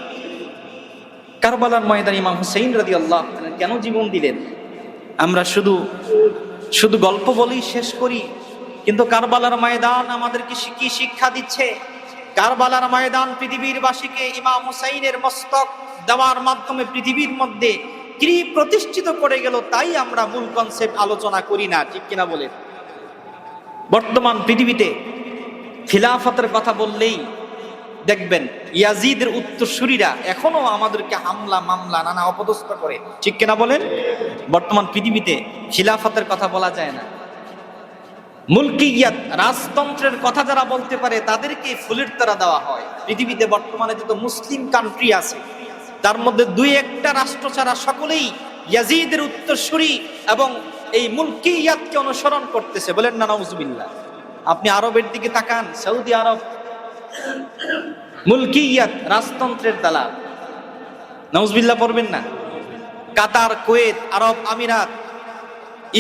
কারবালার ময়দানে ইমাম হুসাইন রাদিয়াল্লাহু তাআলা কেন জীবন দিলেন? আমরা শুধু গল্প বলেই শেষ করি, কিন্তু কারবালার ময়দান আমাদেরকে কি শিক্ষা দিচ্ছে? কারবালার ময়দান পৃথিবীরবাসীকে ইমাম হুসাইনের মস্তক দেওয়ার মাধ্যমে পৃথিবীর মধ্যে কি প্রতিষ্ঠিত করে গেল, তাই আমরা মূল কনসেপ্ট আলোচনা করি না, ঠিক কিনা বলেন? বর্তমান পৃথিবীতে খিলাফতের কথা বললেই দেখবেন ইয়াজিদের উত্তরসূরিরা এখনো আমাদেরকে হামলা মামলা নানা অপদস্থ করে, ঠিক কিনা বলেন? বর্তমান পৃথিবীতে খিলাফতের কথা বলা যায় না। মুলকিয়াত, রাজতন্ত্রের কথা যারা বলতে পারে তাদেরকে ফুলের তারা দেওয়া হয়। পৃথিবীতে বর্তমানে যত মুসলিম কান্ট্রি আছে তার মধ্যে 2-1টা রাষ্ট্র ছাড়া সকলেই ইয়াজিদের উত্তরসূরি এবং এই মুলকিয়াতকে অনুসরণ করতেছে। বলেন না নাউজুবিল্লাহ। আপনি আরবের দিকে তাকান, সৌদি আরব মুলকিয়াত, রাজতন্ত্রের দালাল। নাউজুবিল্লাহ পড়বেন না। কাতার, কুয়েত, আরব আমিরাত,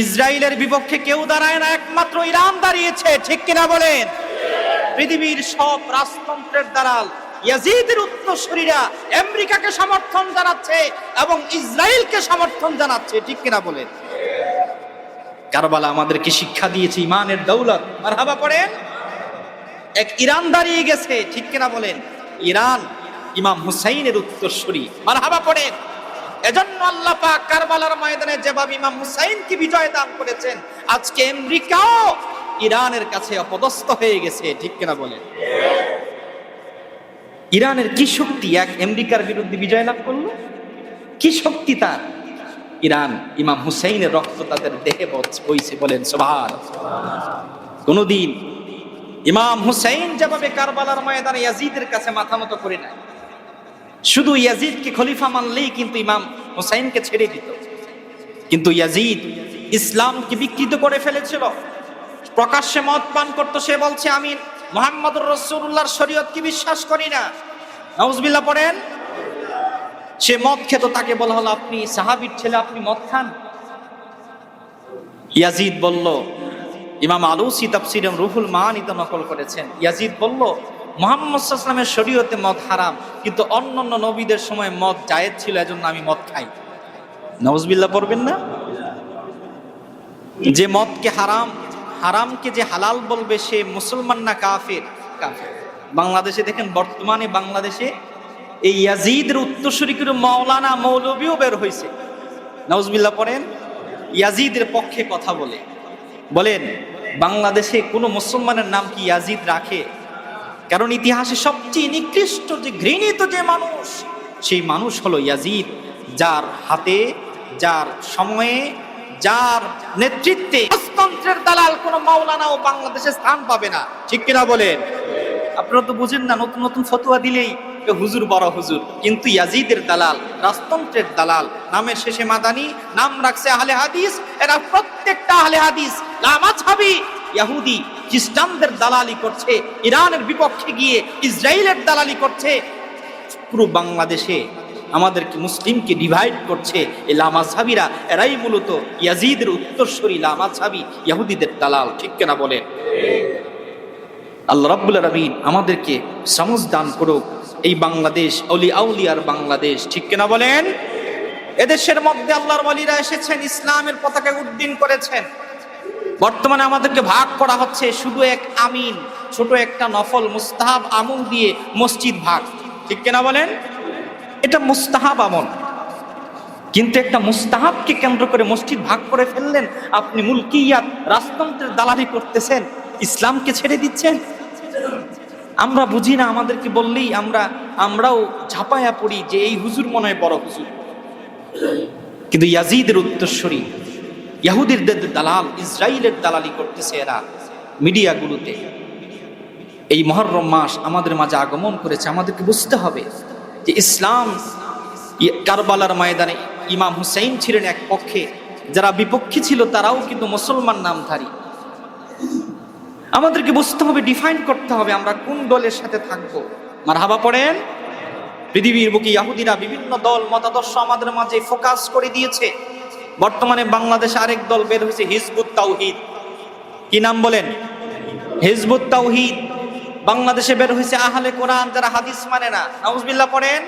ইসরায়েলের বিপক্ষে কেউ দাঁড়ায় না, একমাত্র ইরান দাঁড়িয়েছে, ঠিক কিনা বলেন? পৃথিবীর সব রাজতন্ত্রের দালাল ইয়াজিদের উত্তরসূরিরা আমেরিকাকে সমর্থন জানাচ্ছে এবং ইসরায়েলকে সমর্থন জানাচ্ছে, ঠিক কিনা বলেন? কারবালা আমাদেরকে শিক্ষা দিয়েছে ইমানের দৌলত। মারহাবা পড়েন। এক ইরান দাঁড়িয়ে গেছে, ঠিক কিনা বলেন? ইরান ইমাম হুসাইনের উত্তরসূরি। মারহাবা পড়েন। এজন্য আল্লাহ পাক কারবালার ময়দানে যেভাবে ইমাম হুসাইনকে বিজয় দান করেছেন, আজকে আমেরিকাও ইরানের কাছে অপদস্থ হয়ে গেছে, ঠিক কিনা বলেন? ইরানের কি শক্তি এক আমেরিকার বিরুদ্ধে বিজয় লাভ করলো? কি শক্তি তার? ইরান ইমাম হুসাইনের রক্ত তাদের দেহে বইছে। বলেন সুবহানাল্লাহ। কোনদিন ইমাম হুসাইন যেভাবে কারবালার ময়দানে ইয়াজিদের কাছে মাথা নত করে নাই, শুধু ইয়াজিদকে খলিফা মানলেই কিন্তু ইমাম হুসাইনকে ছেড়ে দিত। কিন্তু ইয়াজিদ ইসলামকে বিকৃত করে ফেলেছিল, প্রকাশ্যে মদ পান করতো। সে বলছে আমি মুহাম্মদুর রাসূলুল্লাহর শরীয়তকে বিশ্বাস করি না। নাউজুবিল্লাহ পড়েন। সে মদ খেত, তাকে বলা হলো আপনি সাহাবীর ছেলে, আপনি মদ খান? ইয়াজিদ বলল, ইমাম আলুসি তাফসীরে রুহুল মাআনিতে নকল করেছেন, ইয়াজিদ বলল মুহাম্মদ সাল্লাল্লাহু আলাইহি ওয়াসাল্লামের শরীয়তে মদ হারাম, কিন্তু অন্যান্য নবীদের সময় মদ জায়েজ ছিল, এজন্য আমি মদ খাই। নাউজুবিল্লাহ পড়বেন না? যে মদকে হারাম, হারামকে যে হালাল বলবে সে মুসলমান না কাফের? কাফের। বাংলাদেশে দেখেন, বর্তমানে বাংলাদেশে এই ইয়াজিদের উত্তরসূরি করে মাওলানা মৌলভীও বের হয়েছে। নাউজুবিল্লাহ পড়েন। ইয়াজিদের পক্ষে কথা বলেন বাংলাদেশে কোনো মুসলমানের নাম কি ইয়াজিদ রাখে? কারণ ইতিহাসে সবচেয়ে নিকৃষ্ট যে ঘৃণিত যে মানুষ, সেই মানুষ হলো ইয়াজিদ, যার হাতে, যার সময়ে, যার নেতৃত্বে রাজতন্ত্রের দালাল কোন মাওলানাও বাংলাদেশে স্থান পাবে না। ঠিক কিনা বলেন? আপনারা তো বুঝেন না, নতুন নতুন ফতোয়া দিলেই হুজুর বড় হুজুর, কিন্তু ইয়াজিদের দালাল, রাজতন্ত্রের দালাল, নামের শেষে মাদানি, নাম রাখছে আহলে হাদিস। এরা প্রত্যেকটা আহলে হাদিস লামাযহাবী ইহুদি খ্রিস্টানদের দালালি করছে, ইরানের বিপক্ষে গিয়ে ইসরায়েলের দালালি করছে, পুরো বাংলাদেশে আমাদেরকে মুসলিমকে ডিভাইড করছে। এই লামাযহাবীরা, এরাই মূলত ইয়াজিদের উত্তরসূরি লামাযহাবী ইহুদিদের দালাল। ঠিক কিনা বলেন? আল্লাহ রাব্বুল আলামিন আমাদেরকে সমঝ দান করুক। এই বাংলাদেশ আউলিয়ার বাংলাদেশ। ঠিক কিনা বলেন? এদেশের মধ্যে আল্লাহর ওয়ালিরা এসেছেন, ইসলামের পতাকা উড্ডীন করেছেন। বর্তমানে আমাদেরকে ভাগ করা হচ্ছে শুধু এক আমিন, ছোট একটা নফল মুস্তাহাব আমল দিয়ে মসজিদ ভাগ। ঠিক কিনা বলেন? এটা মুস্তাহাব আমল, কিন্তু একটা মুস্তাহাবকে কেন্দ্র করে মসজিদ ভাগ করে ফেললেন। আপনি মুলকিয়াত, রাজতন্ত্রের দালালি করতেছেন, ইসলামকে ছেড়ে দিচ্ছেন। আমরা বুঝি না, আমাদেরকে বললেই আমরাও ঝাঁপায়া পড়ি যে এই হুজুর মনে হয় বড় হুজুর। কিন্তু ইয়াজিদের উত্তরসূরি, ইহুদিদের দালাল, ইসরায়েলের দালালি করতেছে এরা মিডিয়াগুলোতে। এই মুহররম মাস আমাদের মাঝে আগমন করেছে, আমাদেরকে বুঝতে হবে যে ইসলাম, কারবালার ময়দানে ইমাম হুসাইন ছিলেন এক পক্ষে, যারা বিপক্ষী ছিল তারাও কিন্তু মুসলমান নামধারী। আমাদেরকে বুঝতে হবে, ডিফাইন করতে হবে আমরা কোন দলের সাথে থাকবো। মারহাবা পড়েন। পৃথিবীর বুকে ইহুদিরা বিভিন্ন দল মতাদর্শ আমাদের মাঝে ফোকাস করে দিয়েছে। বর্তমানে বাংলাদেশে আরেক দল বের হয়েছে, হিজবুত তাওহীদ। কি নাম বলেন? হিজবুত তাওহীদ। বাংলাদেশে বের হয়েছে আহলে কোরআন, যারা হাদিস মানে না। নাউজুবিল্লাহ পড়েন।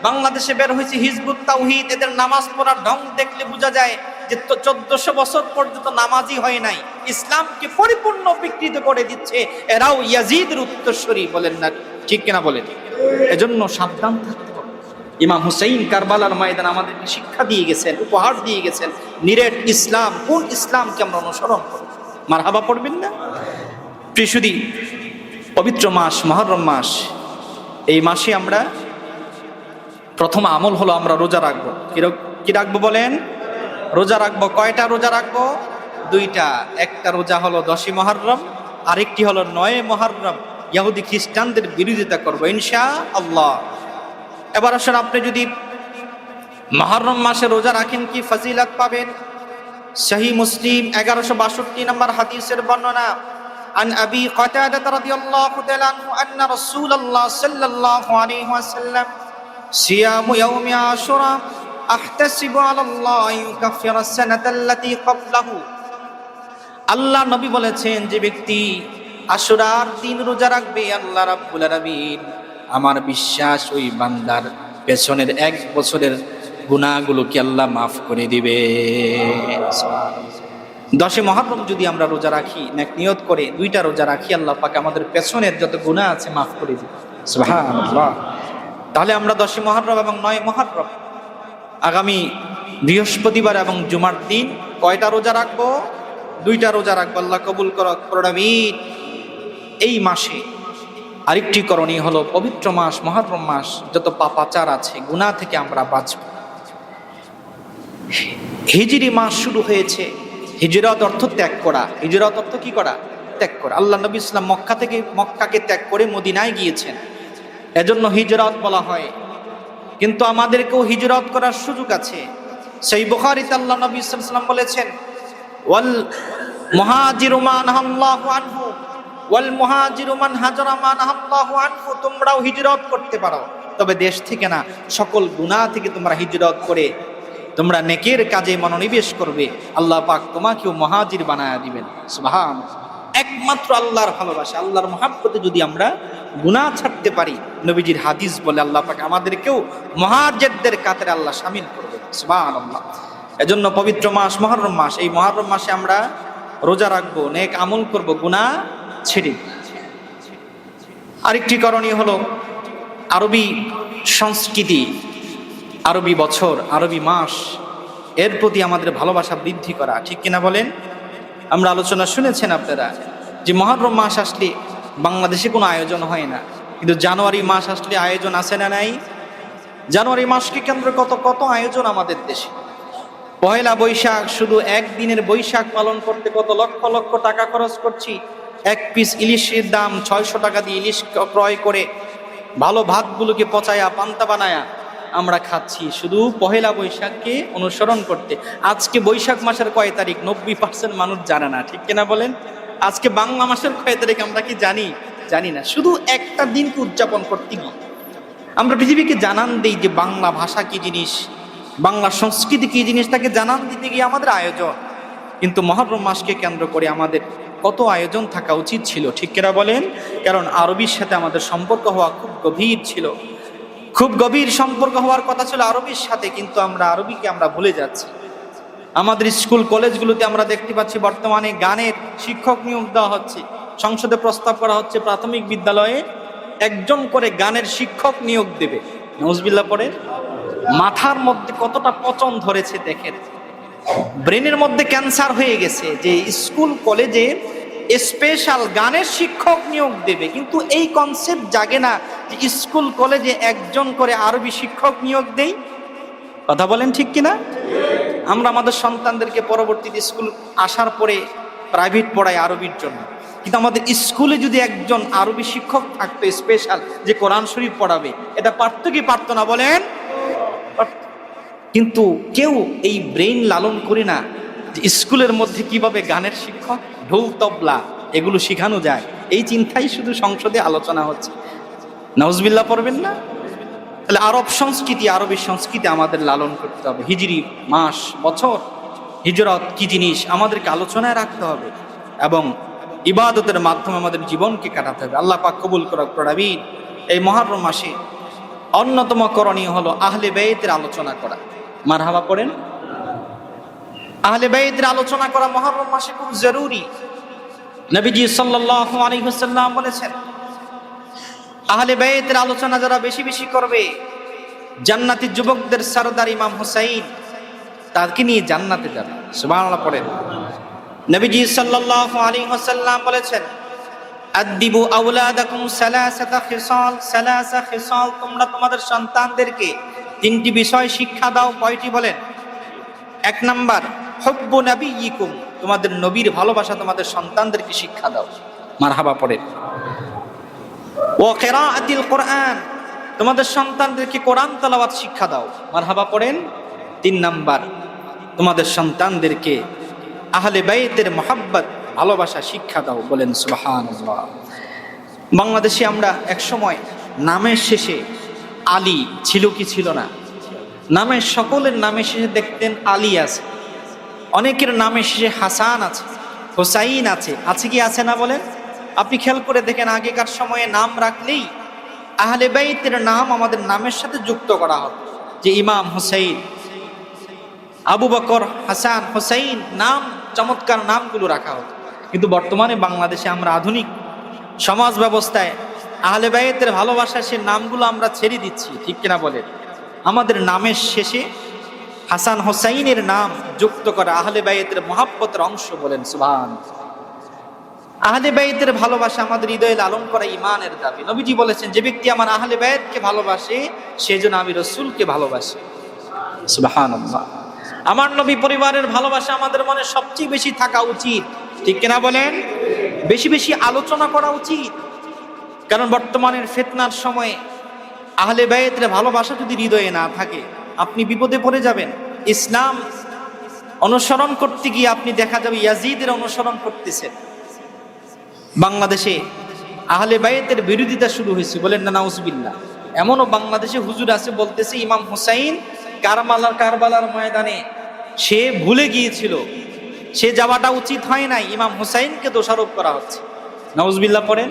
বাংলাদেশে বের হয়েছে হিজবুত তাওহীদ। এদের নামাজ পড়ার ঢং দেখলে বোঝা যায় যে 1400 বছর পর্যন্ত নামাজি হয় নাই, ইসলামকে পরিপূর্ণ বিকৃত করে দিচ্ছে। এরাও ইয়াজিদের উত্তরসূরি, বলেন না? ঠিক কিনা বলেন? এজন্য সাবধান থাকতে হবে। ইমাম হুসাইন কারবালার ময়দান আমাদেরকে শিক্ষা দিয়ে গেছেন, উপহার দিয়ে গেছেন নিরেট ইসলাম। কোন ইসলামকে আমরা অনুসরণ করব? মারহাবা পড়বেন না? প্রিয়সুধী, পবিত্র মাস মুহররম মাস, এই মাসে আমরা প্রথম আমল হলো আমরা রোজা রাখবো। কি রাখবো বলেন? রোজা রাখবো। কয়টা রোজা রাখবো? দুইটা। একটা রোজা হলো 10ই মুহররম, আরেকটি হলো 9 মুহররম। ইহুদি খ্রিস্টানদের বিরোধিতা করবো ইনশাআল্লাহ। এবার আসলে আপনি যদি মুহররম মাসে রোজা রাখেন কি ফজিলত পাবেন? সহিহ মুসলিম 1162 নম্বর হাদিসের বর্ণনা, আন আবি কাতাদা রাদিয়াল্লাহু তাআলা আনহু আন্না রাসূলুল্লাহ সাল্লাল্লাহু আলাইহি ওয়াসাল্লাম সিয়ামু ইয়াউমি আশুরা আহতাসিবু আলাল্লাহ ইউকাফিরা সানাতাল্লাতী ক্বাবলাহু। আল্লাহ নবী বলেছেন, যে ব্যক্তি আশুরার দিন রোজা রাখবে, আল্লাহ রাব্বুল আলামিন, আমার বিশ্বাস ওই বান্দার পেছনের 1 বছরের গুনাহগুলোকে আল্লাহ মাফ করে দিবে। 10 মুহররম যদি আমরা রোজা রাখি, নেক নিয়ত করে 2টা রোজা রাখি, আল্লাহ পাক আমাদের পেছনের যত গুনাহ আছে মাফ করে দিবে। সুবহানাল্লাহ। তাহলে আমরা 10 মুহররম এবং 9 মুহররম আগামী বৃহস্পতিবার এবং জুমার দিন কয়টা রোজা রাখবো? 2টা রোজা রাখবো। আল্লাহ কবুল করুক। প্রণামিত। এই মাসে আরেকটি করণীয় হলো, পবিত্র মাস মুহররম মাস, যত পাপাচার আছে, গুনাহ থেকে আমরা বাঁচব। হিজরি মাস শুরু হয়েছে। হিজরত অর্থ ত্যাগ করা। হিজরত অর্থ কি করা? ত্যাগ করা। আল্লাহ নবী ইসলাম মক্কাকে ত্যাগ করে মদিনায় গিয়েছেন, এজন্য হিজরত বলা হয়। কিন্তু আমাদেরকেও হিজরত করার সুযোগ আছে। সেই বুখারীতে আল্লাহ নবী সাল্লাল্লাহু আলাইহি ওয়াসাল্লাম বলেছেন, ওয়াল মুহাজিরু মান আল্লাহু আনহু ওয়াল মুহাজিরু মান হাজারা মান আল্লাহু আনহু। তোমরাও হিজরত করতে পারো, তবে দেশ থেকে না, সকল গুনাহ থেকে তোমরা হিজরত করে তোমরা নেকের কাজে মনোনিবেশ করবে, আল্লাহ পাক তোমাকেও মুহাজির বানায়া দিবেন। সুবহানাল্লাহ। একমাত্র আল্লাহর ভালোবাসা, আল্লাহর মহাব্বতে যদি আমরা গুনাহ ছাড়তে পারি, নবীজির হাদিস বলে আল্লাহ পাক আমাদেরকেও মুহাজিরদের কাতারে আল্লাহ শামিল করবেন। সুবহানাল্লাহ। এজন্য পবিত্র মাস মুহররম মাস, এই মুহররম মাসে আমরা রোজা রাখবো, নেক আমল করব, গুনাহ ছেড়ে। আরেকটি করণীয় হলো আরবি সংস্কৃতি, আরবি বছর, আরবি মাস, এর প্রতি আমাদের ভালোবাসা বৃদ্ধি করা, ঠিক কিনা বলেন? আমরা আলোচনা শুনেছেন আপনারা যে মুহররম মাস আসলে বাংলাদেশে কোনো আয়োজন হয় না, কিন্তু জানুয়ারি মাস আসলে আয়োজন আছে না নাই? জানুয়ারি মাসকে কেন্দ্র কত কত আয়োজন আমাদের দেশে। পয়লা বৈশাখ, শুধু একদিনের বৈশাখ পালন করতে কত লক্ষ লক্ষ টাকা খরচ করছি। এক পিস ইলিশের দাম 600 টাকা দিয়ে ইলিশ ক্রয় করে ভালো ভাতগুলোকে পচায়া পান্তা বানায়া আমরা খাচ্ছি, শুধু পহেলা বৈশাখকে অনুসরণ করতে। আজকে বৈশাখ মাসের কয় তারিখ 90% মানুষ জানে না, ঠিক কিনা বলেন? আজকে বাংলা মাসের কয় তারিখ আমরা কি জানি না। শুধু একটা দিনকে উদযাপন করতে গিয়ে আমরা পৃথিবীকে জানান দিই যে বাংলা ভাষা কি জিনিস, বাংলা সংস্কৃতি কি জিনিস, তাকে জানান দিতে গিয়ে আমাদের আয়োজন। কিন্তু মুহররম মাসকে কেন্দ্র করে আমাদের কত আয়োজন থাকা উচিত ছিল, ঠিক কিনা বলেন? কারণ আরবির সাথে আমাদের সম্পর্ক হওয়া খুব গভীর ছিল, খুব গভীর সম্পর্ক হওয়ার কথা ছিল আরবির সাথে, কিন্তু আমরা আরবিকে আমরা ভুলে যাচ্ছি। আমাদের স্কুল কলেজগুলোতে আমরা দেখতে পাচ্ছি বর্তমানে গানের শিক্ষক নিয়োগ দেওয়া হচ্ছে, সংসদে প্রস্তাব করা হচ্ছে প্রাথমিক বিদ্যালয়ে একজন করে গানের শিক্ষক নিয়োগ দেবে। নাউজুবিল্লাহ পড়ে। মাথার মধ্যে কতটা পচন ধরেছে দেখেন, ব্রেনের মধ্যে ক্যান্সার হয়ে গেছে যে স্কুল কলেজে স্পেশাল গানের শিক্ষক নিয়োগ দেবে, কিন্তু এই কনসেপ্ট জাগে না যে স্কুল কলেজে একজন করে আরবি শিক্ষক নিয়োগ দেই। কথা বলেন ঠিক কিনা? আমরা আমাদের সন্তানদেরকে পরবর্তীতে স্কুল আসার পরে প্রাইভেট পড়াই আরবির জন্য, কিন্তু আমাদের স্কুলে যদি একজন আরবি শিক্ষক থাকতো স্পেশাল, যে কোরআন শরীফ পড়াবে, এটা পারতো কি পারতো না বলেন? কিন্তু কেউ এই ব্রেইন লালন করি না যে স্কুলের মধ্যে কিভাবে গানের শিক্ষক, ঢোল তবলা এগুলো শেখানো যায়। এই চিন্তাই শুধু সংসদে আলোচনা হচ্ছে। নাউজুবিল্লাহ পড়বেন না? তাহলে আরব সংস্কৃতি, আরবি সংস্কৃতি আমাদের লালন করতে হবে। হিজরি মাস, বছর, হিজরত কি জিনিস আমাদেরকে আলোচনায় রাখতে হবে এবং ইবাদতের মাধ্যমে আমাদের জীবনকে কাটাতে হবে। আল্লাহ পাক কবুল করুক। প্রবীণ এই মুহররম মাসে অন্যতম করণীয় হলো আহলে বাইতের আলোচনা করা। মারহাবা পড়েন। আহলে বাইতের আলোচনা করা মুহররম মাসে খুব জরুরি। নবীজি সাল্লাল্লাহু আলাইহি ওয়াসাল্লাম বলেছেন, আহলে বাইতের আলোচনা যারা বেশি বেশি করবে, জান্নাতি যুবকদের সরদার ইমাম হুসাইন, তাকে নিয়ে জান্নাতে যাবে। সুবহানাল্লাহ পড়েন। নবীজি সাল্লাল্লাহু আলাইহি ওয়াসাল্লাম বলেছেন, আদিবু আওলাদাকুম সালাসাতা খিসাল, তোমরা তোমাদের সন্তানদেরকে তিনটি বিষয় শিক্ষা দাও। কয়টি বলেন? 1 নাম্বার হুব্বু নবিয়িকুম, তোমাদের নবীর ভালোবাসা তোমাদের সন্তানদেরকে শিক্ষা দাও। মারহাবা পড়েন। ওয়া কিরাআতিল কুরআন, তোমাদের সন্তানদেরকে কোরআন তেলাওয়াত শিক্ষা দাও। মারহাবা পড়েন। 3 নাম্বার তোমাদের সন্তানদেরকে আহলে বাইতের মহব্বত, ভালোবাসা শিক্ষা দাও। বলেন সুবহানাল্লাহ। বাংলাদেশে আমরা এক সময় নামের শেষে আলী ছিল কি ছিল না? নামের সকলের নামের শেষে দেখতেন আলী আছে, অনেকের নামের শেষে হাসান আছে, হোসাইন আছে, আছে কি আছে না বলেন? আপনি খেয়াল করে দেখেন, আগেকার সময়ে নাম রাখলেই আহলে বাইতের নাম আমাদের নামের সাথে যুক্ত করা হতো, যে ইমাম হুসাইন, আবু বকর, হাসান, হোসাইন, নাম চমৎকার নামগুলো রাখা হতো। কিন্তু বর্তমানে বাংলাদেশে আমরা আধুনিক সমাজ ব্যবস্থায় আহলে বাইতের ভালোবাসা সে নামগুলো আমরা ছেড়ে দিচ্ছি, ঠিক কিনা বলেন? আমাদের নামের শেষে হাসান হোসাইনের নাম যুক্ত করা আহলে বাইতের মহব্বতের অংশ। বলেন সুবহানাল্লাহ। আহলে বাইতের ভালোবাসা আমাদের হৃদয়ে লালন করা ঈমানের দাবি। নবীজি বলেছেন, যে ব্যক্তি আমার আহলে বাইতকে ভালোবাসে সেজন্য আমি রাসূলকে ভালোবাসি। সুবহানাল্লাহ। আমার নবী পরিবারের ভালোবাসা আমাদের মনে সবচেয়ে বেশি থাকা উচিত, ঠিক কিনা বলেন? বেশি বেশি আলোচনা করা উচিত, কারণ বর্তমানের ফিতনার সময়ে আহলে বাইতের ভালোবাসা যদি হৃদয়ে না থাকে আপনি বিপদে পড়ে যাবেন। ইসলাম অনুসরণ করতে গিয়ে আপনি দেখা যাবে ইয়াজিদের অনুসরণ করতেছেন। বাংলাদেশে আহলে বাইতের বিরোধিতা শুরু হয়েছে, বলেন না নাউজুবিল্লাহ। এমনও বাংলাদেশে হুজুর আছে বলতেছে ইমাম হুসাইন কারবালার ময়দানে সে ভুলে গিয়েছিল, সে যাওয়াটা উচিত হয় নাই, ইমাম হুসাইনকে দোষারোপ করা হচ্ছে। নাউজুবিল্লাহ পড়েন।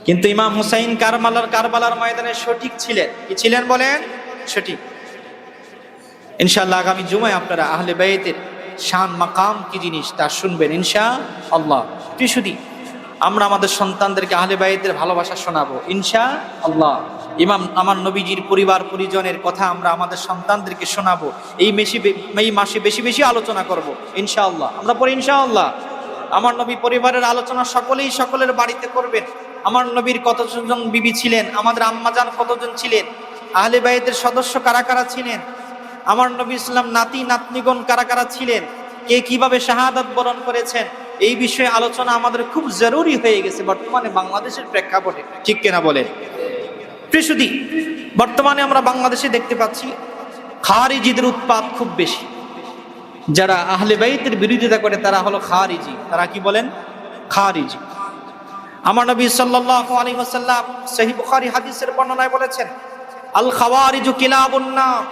কিন্তু ইমাম হুসাইন কারবালার ময়দানে সঠিক ছিলেন। কি ছিলেন বলেন? সঠিক। ইনশাআল্লাহ আগামী জুমায় আপনারা আহলে বাইতের শান মাকাম কি জিনিস তা শুনবেন ইনশাআল্লাহ। শুধু আমরা আমাদের সন্তানদেরকে আহলে বাইতের ভালোবাসা শোনাবো ইনশাআল্লাহ। আমার নবীজির পরিবার পরিজনের কথা আমরা আমাদের সন্তানদেরকে শোনাবো। এই মাসে বেশি বেশি আলোচনা করব ইনশাআল্লাহ। আমরা পরে ইনশাআল্লাহ আমার নবী পরিবারের আলোচনা সকলের বাড়িতে করবেন। আমার নবীর কতজন বিবি ছিলেন, আমাদের আম্মাজান কতজন ছিলেন, আহলে বাইতের সদস্য কারা কারা ছিলেন, আমার নবী ইসলাম নাতি নাতনিগণ কারা কারা ছিলেন, কে কিভাবে শাহাদাত বরণ করেছেন, এই বিষয়ে আলোচনা আমাদের খুব জরুরি হয়ে গেছে বর্তমানে বাংলাদেশের প্রেক্ষাপটে। ঠিক কিনা বলেন? প্রিয়সুধী, বর্তমানে আমরা বাংলাদেশে দেখতে পাচ্ছি খারিজিদের উৎপাত খুব বেশি। যারা আহলে বাইতের বিরোধিতা করে তারা হলো খারিজি। তারা কি বলেন? খারিজি। আমার নবী সাল্লাল্লাহু আলাইহি ওয়াসাল্লাম সহিহ বুখারী হাদিসের বর্ণনায় বলেছেন, আল খাওয়ারিজু কিলাবুন নার,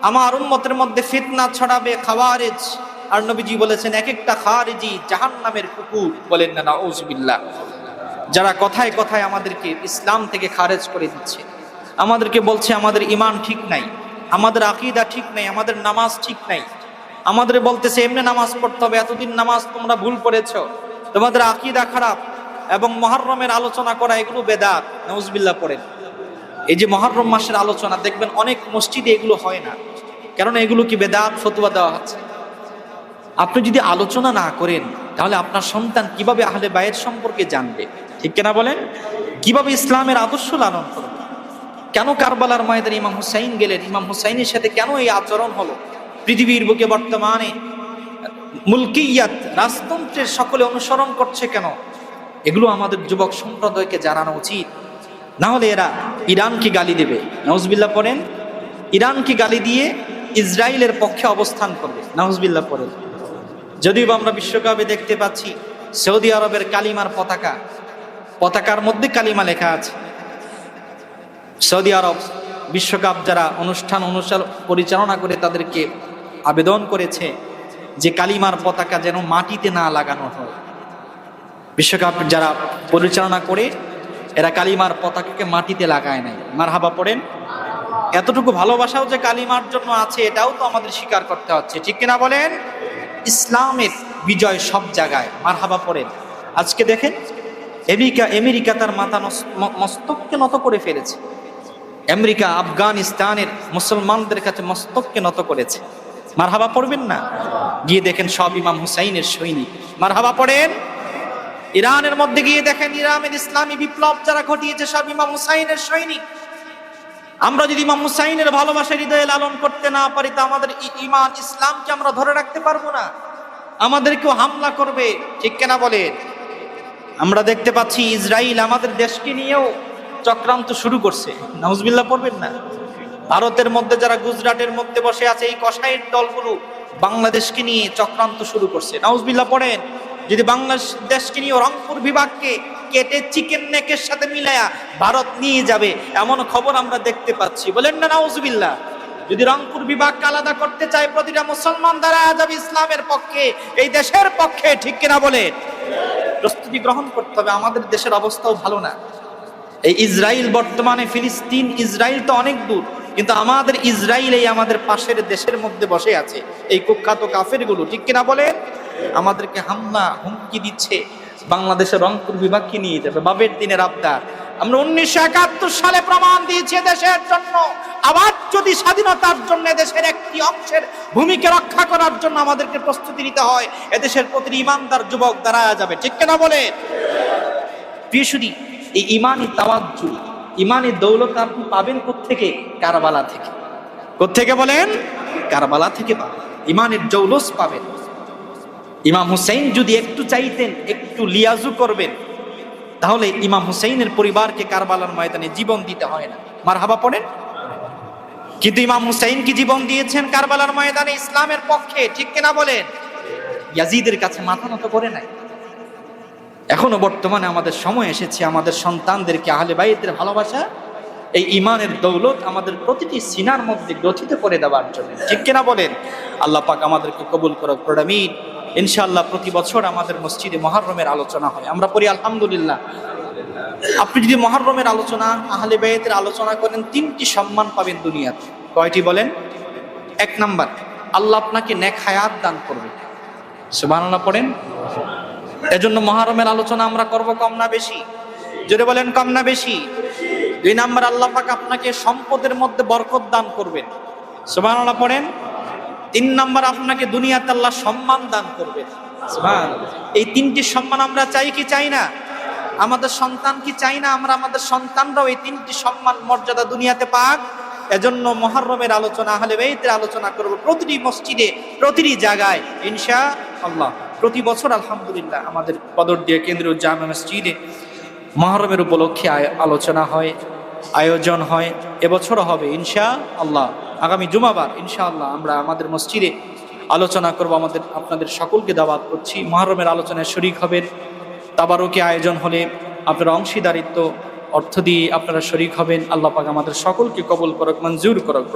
আমার উম্মতের মধ্যে ফিতনা ছড়াবে খাওয়ারিজ। আর নবীজি বলেছেন এক একটা খারিজি জাহান্নামের কুকুর। বলেন না নাউজুবিল্লাহ। যারা কথায় কথায় আমাদেরকে ইসলাম থেকে খারেজ করে দিচ্ছে, আমাদেরকে বলছে আমাদের ঈমান ঠিক নাই, আমাদের আকীদা ঠিক নাই, আমাদের নামাজ ঠিক নাই, আমাদের বলতেছে এমনি নামাজ পড়তে হবে, এতদিন নামাজ তোমরা ভুল করেছো, তোমাদের আকীদা খারাপ, এবং মুহররমের আলোচনা করা এগুলো বেদাত। নাউজুবিল্লাহ পড়েন। এই যে মুহররম মাসের আলোচনা দেখবেন অনেক মসজিদে এগুলো হয় না, কারণ এগুলো কি বেদাত ফতোয়া দেওয়া হচ্ছে। আপনি যদি আলোচনা না করেন তাহলে আপনার সন্তান কিভাবে আহলে বাইত সম্পর্কে জানবে? ঠিক কিনা বলেন? কিভাবে ইসলামের আদর্শ লালন করবে? কেন কারবালার ময়দানে ইমাম হুসাইন গেলেন? ইমাম হুসাইনের সাথে কেন এই আচরণ হলো? পৃথিবীর বুকে বর্তমানে মুলকিয়াত, রাজতন্ত্রের সকলে অনুসরণ করছে কেন? এগুলো আমাদের যুবক সম্প্রদায়কে জানানো উচিত। না হলে এরা ইরানকে গালি দেবে। নাউজুবিল্লাহ পড়েন। ইরানকে গালি দিয়ে ইসরায়েলের পক্ষে অবস্থান করবে। নাউজুবিল্লাহ পড়েন। যদিও আমরা বিশ্বকাপে দেখতে পাচ্ছি সৌদি আরবের কালিমার পতাকার মধ্যে কালিমা লেখা আছে। সৌদি আরব বিশ্বকাপ যারা অনুষ্ঠান পরিচালনা করে তাদেরকে আবেদন করেছে যে কালিমার পতাকা যেন মাটিতে না লাগানো হয়। বিশ্বকাপ যারা পরিচালনা করে এরা কালিমার পতাকাকে মাটিতে লাগায় নাই। মারহাবা পড়েন। এতটুকু ভালোবাসাও যে কালিমার জন্য আছে এটাও তো আমাদের স্বীকার করতে হচ্ছে। ঠিক কিনা বলেন? ইসলামের বিজয় সব জায়গায়। মারহাবা পড়েন। আজকে দেখেন আমেরিকা তার মাথা মস্তককে নত করে ফেলেছে। আমেরিকা আফগানিস্তানের মুসলমানদের কাছে মস্তককে নত করেছে। মারহাবা পড়বেন না? গিয়ে দেখেন সব ইমাম হুসাইনের সৈনিক। মারহাবা পড়েন। ইরানের মধ্যে গিয়ে দেখেন ইরানের ইসলামী বিপ্লব যারা ঘটিয়েছে সব ইমাম হুসাইনের সৈনিক। আমরা যদি ইমাম হুসাইনের ভালোবাসা হৃদয়ে লালন করতে না পারি তা আমাদের ঈমান ইসলামকে আমরা ধরে রাখতে পারবো না। আমাদেরকেও হামলা করবে। ঠিক কিনা বলেন? আমরা দেখতে পাচ্ছি ইসরায়েল আমাদের দেশকে নিয়েও চক্রান্ত শুরু করছে। নাউজুবিল্লাহ পড়বেন না? ভারতের মধ্যে যারা গুজরাটের মধ্যে বসে আছে এই কসাইয়ের দলগুলো বাংলাদেশকে নিয়ে চক্রান্ত শুরু করছে। নাউজুবিল্লাহ পড়েন। যদি বাংলাদেশকে নিয়ে রংপুর বিভাগকে কেটে চিকেন নেকের সাথে মিলায়া ভারত নিয়ে যাবে এমন খবর আমরা দেখতে পাচ্ছি। বলেন না নাউজুবিল্লাহ? যদি রংপুর বিভাগকে আলাদা করতে চায় প্রতিটা মুসলমান দাঁড়ায় যাবে ইসলামের পক্ষে, এই দেশের পক্ষে। ঠিক কিনা বলেন? প্রস্তুতি গ্রহণ করতে হবে। আমাদের দেশের অবস্থাও ভালো না। এই ইসরায়েল বর্তমানে ফিলিস্তিন ইসরায়েল তো অনেক দূর, কিন্তু আমাদের ইসরায়েল এই আমাদের পাশের দেশের মধ্যে বসে আছে এই কুখ্যাত কাফের গুলো। ঠিক কিনা বলেন? আমাদেরকে হামলা হুমকি দিচ্ছে। বাংলাদেশের রংপুর বিভাগকে নিয়ে যাবে। বাবের দিনের আবদার। আমরা 1971 সালে প্রমাণ দিয়েছি দেশের জন্য আবার যদি স্বাধীনতার জন্য দেশের একটি অংশের ভূমিকা রক্ষা করার জন্য আমাদেরকে প্রস্তুতি নিতে হয়, এদেশের প্রতি ইমানদার যুবক দাঁড়ায় যাবে। ঠিক কিনা বলেন? প্রিয়সুধী, এই ইমানি তাওয়াজ্জু, ইমানি দৌলত আপনি পাবেন কোত্থেকে? কারবালা থেকে। কোত্থেকে বলেন? কারবালা থেকে পাবেন। ইমানের জৌলস পাবেন। ইমাম হুসাইন যদি একটু চাইতেন, একটু লিয়াজু করবেন, তাহলে ইমাম হুসাইনের পরিবারকে কারবালার ময়দানে জীবন দিতে হয় না। মারহাবা পড়েন। কিন্তু ইমাম হুসাইন কি জীবন দিয়েছেন কারবালার ময়দানে ইসলামের পক্ষে? ঠিক কিনা বলেন? ইয়াজিদের কাছে মাথা নত করে নাই। এখনো বর্তমানে আমাদের সময় এসেছে আমাদের সন্তানদেরকে আহলে বাইতের ভালোবাসা এই ইমানের দৌলত আমাদের প্রতিটি সিনার মধ্যে গ্রথিত করে দেওয়ার জন্য। ঠিক কিনা বলেন? আল্লাহ পাক আমাদেরকে কবুল করুক। প্রণামিন। ইনশাআল্লাহ প্রতি বছর আমাদের মসজিদে মুহররমের আলোচনা হয়, আমরা পড়ি আলহামদুলিল্লাহ। আপনি যদি মুহররমের আলোচনা, আহলে বাইতের আলোচনা করেন, 3টি সম্মান পাবেন দুনিয়াতে। কয়টি বলেন? 1 নাম্বার, আল্লাহ আপনাকে নেক হায়াত দান করবে। সুবহানাল্লাহ পড়েন। এজন্য মুহররমের আলোচনা আমরা করব কম না বেশি? জোরে বলেন, কম না বেশি? 2 নাম্বার, আল্লাহ পাক আপনাকে সম্পদের মধ্যে বরকত দান করবেন। সুবহানাল্লাহ পড়েন। 3 নাম্বার, আপনাকে দুনিয়াতে আল্লাহ সম্মান দান করবেন। সুবহানাল্লাহ। এই 3টি সম্মান আমরা চাই কি চাই না? আমাদের সন্তান কি চাই না আমরা আমাদের সন্তানরাও এই 3টি সম্মান মর্যাদা দুনিয়াতে পাক? এজন্য মুহররমের আলোচনা, আহলে বাইতের আলোচনা করব প্রতিটি মসজিদে, প্রতিটি জায়গায় ইনশাআল্লাহ। প্রতি বছর আলহামদুলিল্লাহ আমাদের পদরদিয়া কেন্দ্রীয় জামে মসজিদে মুহররমের উপলক্ষে আলোচনা হয়, আয়োজন হয়। এবছরও হবে ইনশাআল্লাহ। আগামী জুমাবার ইনশাআল্লাহ আমরা আমাদের মসজিদে আলোচনা করব। আপনাদের সকলকে দাওয়াত করছি, মুহররমের আলোচনায় শরীক হবেন। তাবারুকি আয়োজন হলে আপনারা অংশীদারিত্ব অর্থ দিয়ে আপনারা শরীক হবেন। আল্লাহ পাক আমাদের সকলকে কবুল করুক, মঞ্জুর করুক।